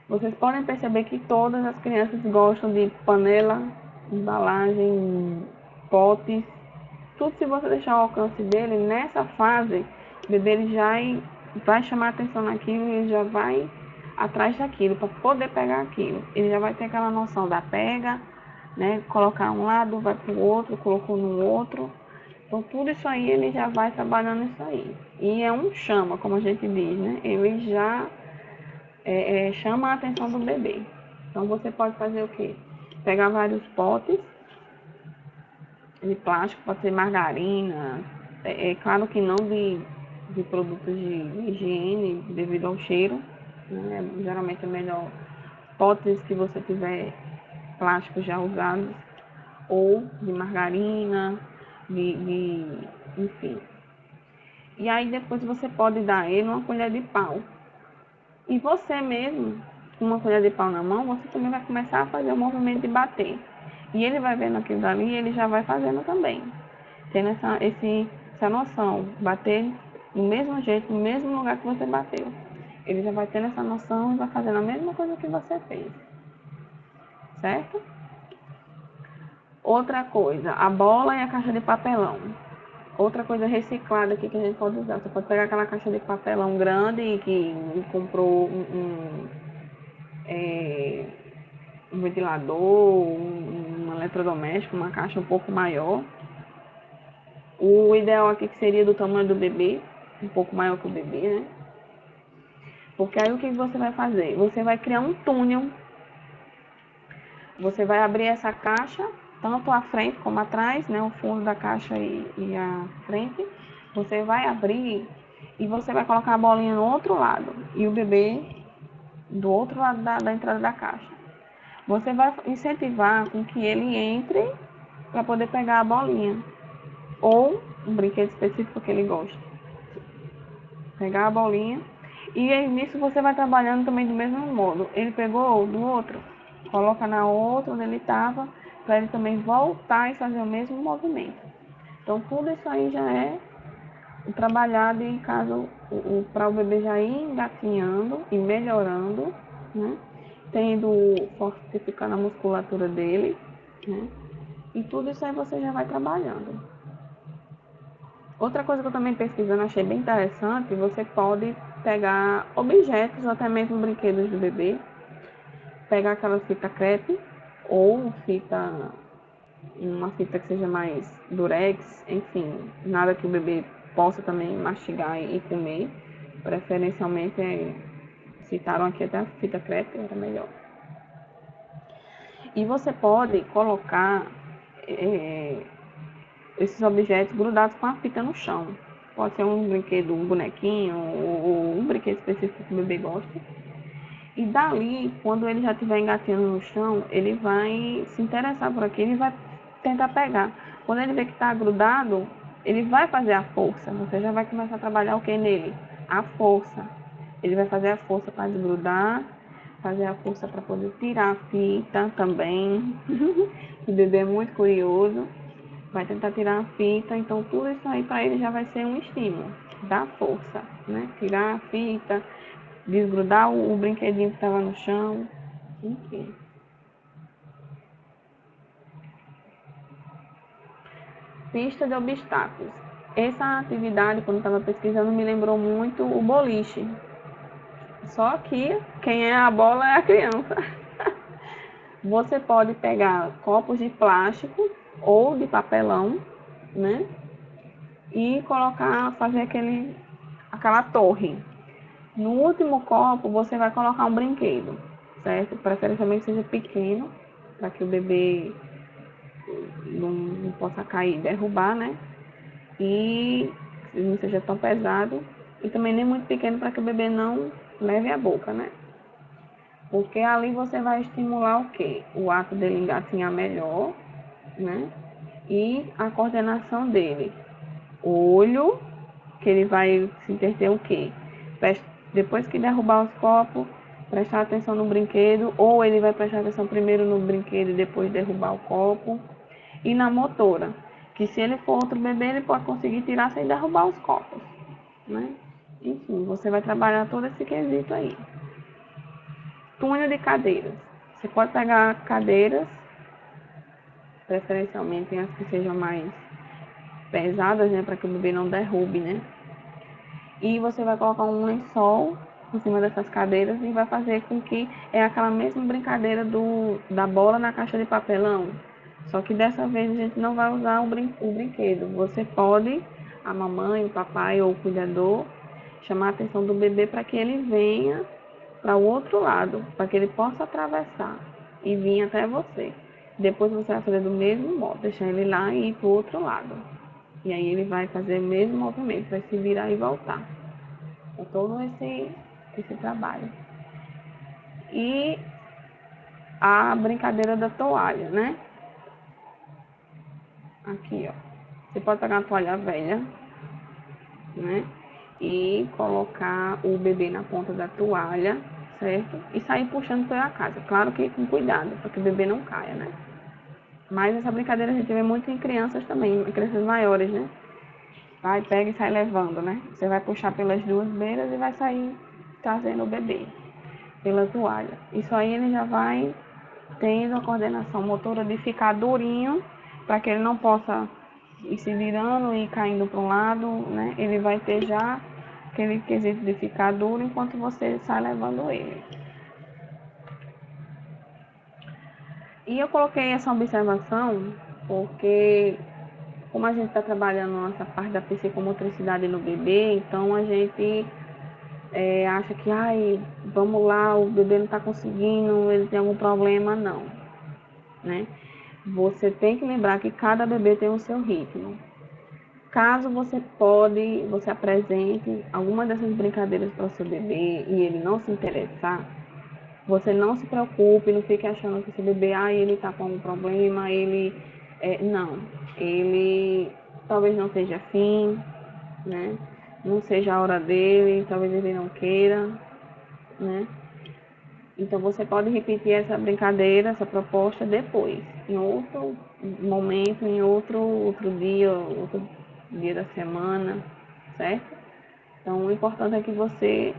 Vocês podem perceber que todas as crianças gostam de panela, embalagem, potes. Tudo, se você deixar ao alcance dele, nessa fase, o bebê ele já vai chamar atenção naquilo e ele já vai atrás daquilo, para poder pegar aquilo. Ele já vai ter aquela noção da pega, né? Colocar um lado, vai para o outro, colocou no outro. Então, tudo isso aí ele já vai trabalhando isso aí. E é um chama, como a gente diz, né? Ele já chama a atenção do bebê. Então, você pode fazer o quê? Pegar vários potes de plástico, pode ser margarina, claro que não de produtos de higiene devido ao cheiro, né? Geralmente é melhor potes que você tiver plásticos já usados, ou de margarina, enfim. E aí depois você pode dar a ele uma colher de pau. E você mesmo, com uma colher de pau na mão, você também vai começar a fazer o movimento de bater. E ele vai vendo aquilo dali e ele já vai fazendo também. Tendo essa noção, bater do mesmo jeito, no mesmo lugar que você bateu. Ele já vai tendo essa noção e vai fazendo a mesma coisa que você fez. Certo? Outra coisa, a bola e a caixa de papelão. Outra coisa reciclada aqui que a gente pode usar. Você pode pegar aquela caixa de papelão grande que comprou um ventilador, um eletrodoméstico, uma caixa um pouco maior. O ideal aqui que seria do tamanho do bebê, um pouco maior que o bebê, né? Porque aí o que você vai fazer? Você vai criar um túnel. Você vai abrir essa caixa, tanto a frente como atrás, né? O fundo da caixa e a frente. Você vai abrir e você vai colocar a bolinha no outro lado. E o bebê do outro lado da entrada da caixa. Você vai incentivar com que ele entre para poder pegar a bolinha. Ou um brinquedo específico que ele gosta. Pegar a bolinha. E aí, nisso você vai trabalhando também do mesmo modo. Ele pegou do outro, coloca na outra onde ele estava, para ele também voltar e fazer o mesmo movimento. Então, tudo isso aí já é trabalhado em caso para o bebê já ir engatinhando e melhorando, né? Tendo fortificando a musculatura dele, né? E tudo isso aí você já vai trabalhando. Outra coisa que eu também pesquisando achei bem interessante, você pode pegar objetos, ou até mesmo brinquedos do bebê, pegar aquela fita crepe ou uma fita que seja mais durex, enfim, nada que o bebê possa também mastigar e comer. Preferencialmente citaram aqui até a fita crepe, era melhor. E você pode colocar esses objetos grudados com a fita no chão. Pode ser um brinquedo, um bonequinho ou um brinquedo específico que o bebê gosta. E dali, quando ele já estiver engatinhando no chão, ele vai se interessar por aquilo e vai tentar pegar. Quando ele vê que está grudado, ele vai fazer a força. Você já vai começar a trabalhar o que nele? A força. Ele vai fazer a força para desgrudar, fazer a força para poder tirar a fita também. O bebê é muito curioso, vai tentar tirar a fita, então tudo isso aí para ele já vai ser um estímulo, dar força, né? Tirar a fita, desgrudar o brinquedinho que estava no chão, enfim. Pista de obstáculos. Essa atividade, quando estava pesquisando, me lembrou muito o boliche. Só que quem é a bola é a criança. Você pode pegar copos de plástico ou de papelão, né? E colocar, fazer aquela torre. No último copo, você vai colocar um brinquedo, certo? Preferencialmente seja pequeno, para que o bebê não possa cair e derrubar, né? E não seja tão pesado. E também nem muito pequeno, para que o bebê não leve a boca, né? Porque ali você vai estimular o quê? O ato dele engatinhar melhor, né? E a coordenação dele. Olho, que ele vai se interter o quê? Depois que derrubar os copos, prestar atenção no brinquedo, ou ele vai prestar atenção primeiro no brinquedo e depois derrubar o copo. E na motora, que se ele for outro bebê, ele pode conseguir tirar sem derrubar os copos, né? Enfim, você vai trabalhar todo esse quesito aí. Túnel de cadeiras. Você pode pegar cadeiras, preferencialmente as que sejam mais pesadas, né, para que o bebê não derrube, né? E você vai colocar um lençol em cima dessas cadeiras e vai fazer com que é aquela mesma brincadeira da bola na caixa de papelão. Só que dessa vez a gente não vai usar o brinquedo. Você pode, a mamãe, o papai ou o cuidador, chamar a atenção do bebê para que ele venha para o outro lado, para que ele possa atravessar e vir até você. Depois você vai fazer do mesmo modo, deixar ele lá e ir para o outro lado. E aí ele vai fazer o mesmo movimento, vai se virar e voltar. É todo esse trabalho. E a brincadeira da toalha, né? Aqui, ó. Você pode pegar uma toalha velha, né? E colocar o bebê na ponta da toalha, certo? E sair puxando pela casa. Claro que com cuidado, para que o bebê não caia, né? Mas essa brincadeira a gente vê muito em crianças também, em crianças maiores, né? Vai, pega e sai levando, né? Você vai puxar pelas duas beiras e vai sair trazendo o bebê pela toalha. Isso aí ele já vai tendo a coordenação motora de ficar durinho, para que ele não possa ir se virando e caindo para um lado, né? Ele vai ter já aquele quesito de ficar duro enquanto você sai levando ele. E eu coloquei essa observação porque, como a gente está trabalhando nessa parte da psicomotricidade no bebê, então a gente acha que, ai, vamos lá, o bebê não está conseguindo, ele tem algum problema, não, né? Você tem que lembrar que cada bebê tem o seu ritmo. Caso você apresente alguma dessas brincadeiras para o seu bebê e ele não se interessar, você não se preocupe, não fique achando que esse bebê, ele está com algum problema, não, ele talvez não seja afim, né? Não seja a hora dele, talvez ele não queira, né? Então você pode repetir essa brincadeira, essa proposta depois, em outro momento, em outro dia da semana, certo? Então o importante é que você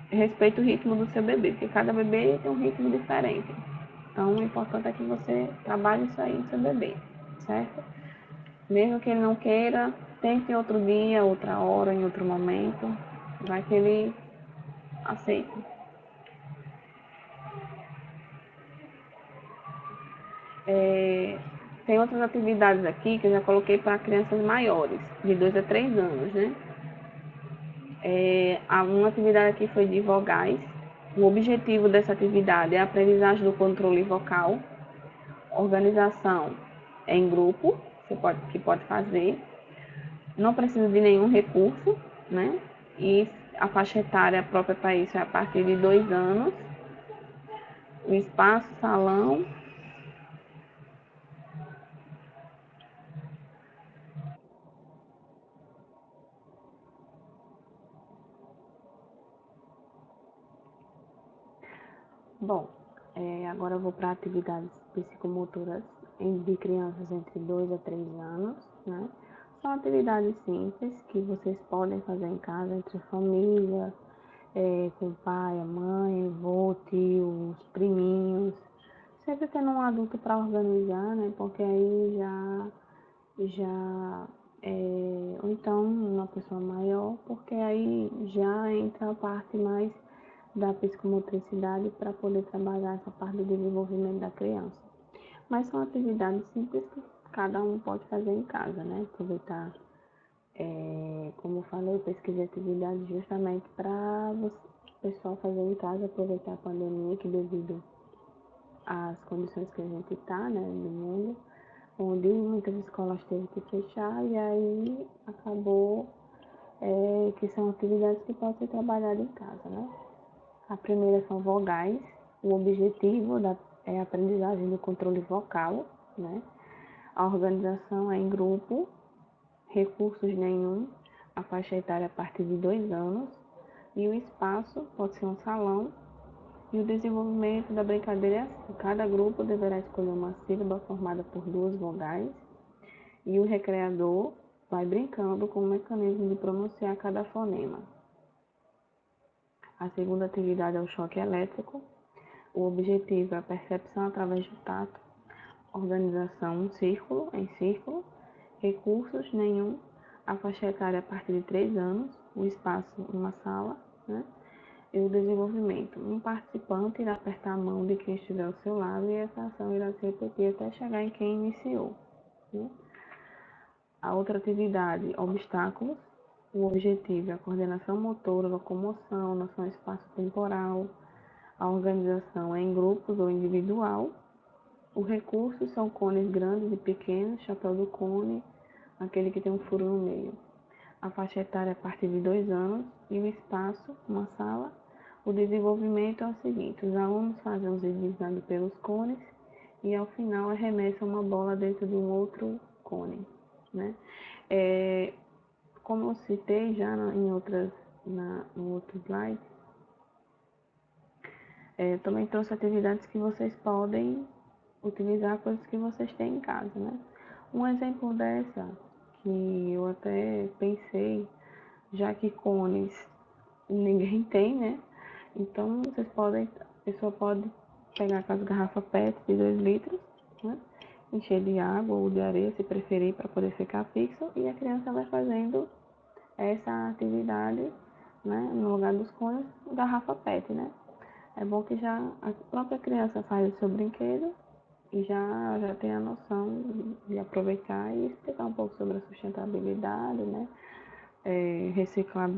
respeite o ritmo do seu bebê, porque cada bebê tem um ritmo diferente. Então o importante é que você trabalhe isso aí no seu bebê, certo? Mesmo que ele não queira, tente em outro dia, outra hora, em outro momento, vai que ele aceita. Tem outras atividades aqui que eu já coloquei para crianças maiores, de 2 a 3 anos, né? Uma atividade aqui foi de vogais. O objetivo dessa atividade é a aprendizagem do controle vocal, organização em grupo, que pode fazer. Não precisa de nenhum recurso, né? E a faixa etária própria para isso é a partir de 2 anos. O espaço, salão. Bom, agora eu vou para atividades psicomotoras de crianças entre 2 a 3 anos, né? São atividades simples que vocês podem fazer em casa, entre a família, com o pai, a mãe, o avô, tio, os priminhos. Sempre tendo um adulto para organizar, né? Porque aí ou então uma pessoa maior, porque aí já entra a parte mais da psicomotricidade para poder trabalhar essa parte do desenvolvimento da criança. Mas são atividades simples que cada um pode fazer em casa, né? Aproveitar, como eu falei, eu pesquisei atividades justamente para o pessoal fazer em casa, aproveitar a pandemia, que devido às condições que a gente está, né, no mundo, onde muitas escolas teve que fechar e aí acabou que são atividades que podem ser trabalhadas em casa, né? A primeira são vogais. O objetivo é a aprendizagem do controle vocal, né? A organização é em grupo, recursos nenhum, a faixa etária a partir de 2 anos, e o espaço pode ser um salão, e o desenvolvimento da brincadeira é assim: cada grupo deverá escolher uma sílaba formada por 2 vogais, e o recreador vai brincando com o mecanismo de pronunciar cada fonema. A segunda atividade é o choque elétrico. O objetivo é a percepção através do tato, organização um círculo em círculo, recursos nenhum, a faixa etária a partir de 3 anos, o espaço uma sala, né? E o desenvolvimento. Um participante irá apertar a mão de quem estiver ao seu lado e essa ação irá se repetir até chegar em quem iniciou, né? A outra atividade, obstáculos. O objetivo é a coordenação motora, locomoção, noção espaço-temporal. A organização é em grupos ou individual. Os recursos são cones grandes e pequenos, chapéu do cone, aquele que tem um furo no meio. A faixa etária é a partir de 2 anos e o espaço, uma sala. O desenvolvimento é o seguinte: os alunos fazem os deslizados pelos cones e ao final arremessam uma bola dentro de um outro cone, né? Como eu citei já no outro slide, também trouxe atividades que vocês podem utilizar, coisas que vocês têm em casa, né? Um exemplo dessa, que eu até pensei, já que cones ninguém tem, né? Então, a pessoa pode pegar aquelas garrafas PET de 2 litros, né? Encher de água ou de areia, se preferir, para poder ficar fixo, e a criança vai fazendo essa atividade, né? No lugar dos cones, garrafa PET, né? É bom que já a própria criança faz o seu brinquedo e já tem a noção de aproveitar e explicar um pouco sobre a sustentabilidade, né? Reciclar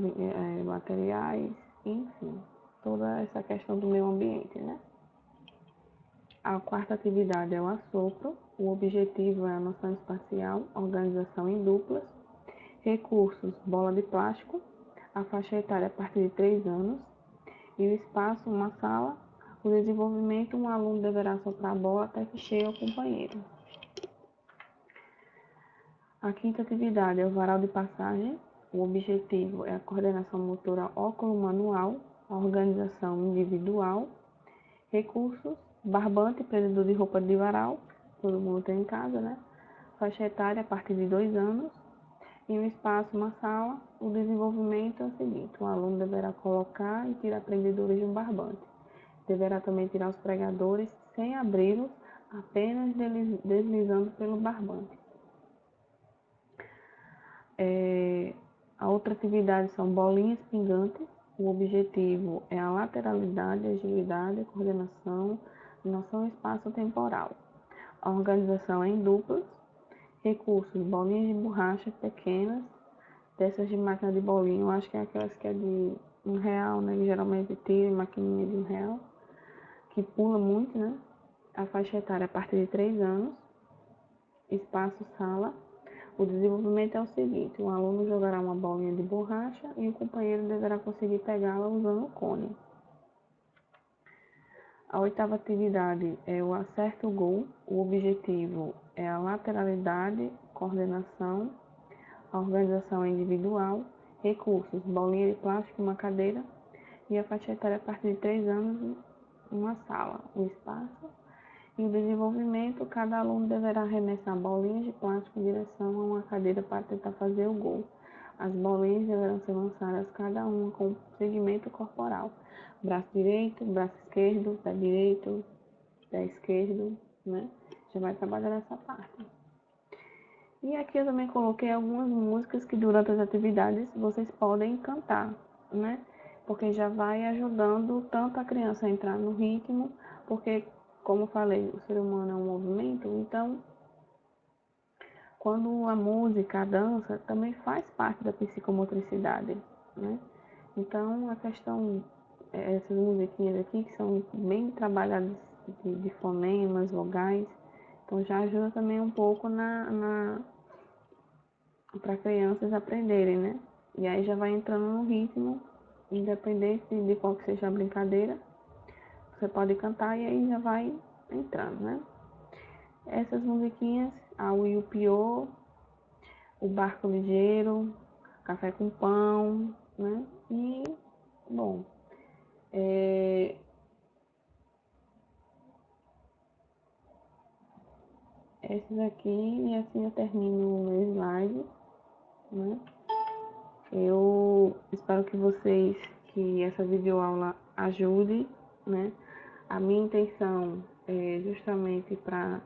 materiais, enfim, toda essa questão do meio ambiente, né? A quarta atividade é o assopro. O objetivo é a noção espacial, organização em duplas, recursos, bola de plástico, a faixa etária a partir de 3 anos, e o espaço, uma sala. O desenvolvimento, um aluno deverá soprar a bola até que chegue ao companheiro. A quinta atividade é o varal de passagem. O objetivo é a coordenação motora óculo-manual, a organização individual, recursos, barbante e prendedor de roupa de varal, todo mundo tem em casa, né? Faixa etária a partir de 2 anos, e um espaço, uma sala. O desenvolvimento é o seguinte: o aluno deverá colocar e tirar prendedores de um barbante. Deverá também tirar os pregadores sem abri-los, apenas deslizando pelo barbante. A outra atividade são bolinhas pingantes. O objetivo é a lateralidade, agilidade, coordenação, noção espaço-temporal. A organização é em duplas. Recursos, bolinhas de borracha pequenas, dessas de máquina de bolinha, eu acho que é aquelas que é de R$1, né? Que geralmente tira maquininha de R$1, que pula muito, né? A faixa etária a partir de 3 anos, espaço sala. O desenvolvimento é o seguinte: o aluno jogará uma bolinha de borracha e o companheiro deverá conseguir pegá-la usando o cone. A oitava atividade é o acerto gol. O objetivo é a lateralidade, coordenação, a organização é individual, recursos, bolinha de plástico, uma cadeira, e a faixa etária a partir de 3 anos, uma sala, um espaço. E o desenvolvimento, cada aluno deverá arremessar bolinhas de plástico em direção a uma cadeira para tentar fazer o gol. As bolinhas deverão ser lançadas cada uma com um segmento corporal. Braço direito, braço esquerdo, pé direito, pé esquerdo, né? Já vai trabalhar nessa parte. E aqui eu também coloquei algumas músicas que durante as atividades vocês podem cantar, né? Porque já vai ajudando tanto a criança a entrar no ritmo, porque, como eu falei, o ser humano é um movimento, então, quando a música, a dança, também faz parte da psicomotricidade, né? Então, a questão, essas musiquinhas aqui, que são bem trabalhadas de fonemas, vogais, então já ajuda também um pouco para crianças aprenderem, né? E aí já vai entrando no ritmo, independente de qual que seja a brincadeira, você pode cantar e aí já vai entrando, né? Essas musiquinhas, a Uiupiô, o Barco Ligeiro, Café com Pão, né? E, bom, esses aqui, e assim eu termino o meu slide, né? Eu espero que essa videoaula ajude, né? A minha intenção é justamente para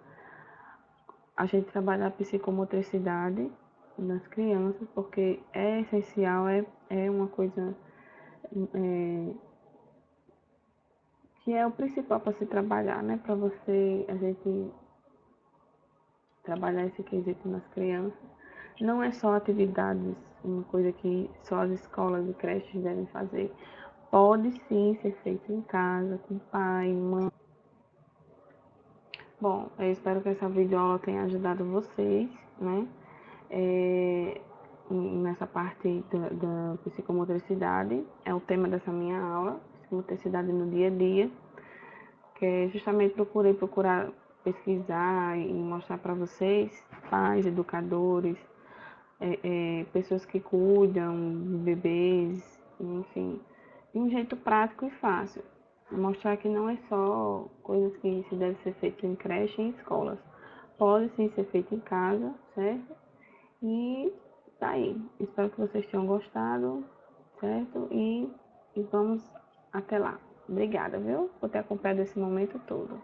a gente trabalhar a psicomotricidade nas crianças, porque é essencial, é uma coisa é, que é o principal para se trabalhar, né? Para a gente trabalhar esse quesito nas crianças. Não é só atividades, uma coisa que só as escolas e creches devem fazer. Pode sim ser feito em casa, com pai, mãe. Bom, eu espero que essa videoaula tenha ajudado vocês, né? É, nessa parte da psicomotricidade. É o tema dessa minha aula, psicomotricidade no dia a dia, que justamente procurar pesquisar e mostrar para vocês, pais, educadores, pessoas que cuidam de bebês, enfim, de um jeito prático e fácil. Mostrar que não é só coisas que se deve ser feito em creche e em escolas. Pode sim ser feito em casa, certo? E tá aí. Espero que vocês tenham gostado, certo? E vamos até lá. Obrigada, viu? Por ter acompanhado esse momento todo.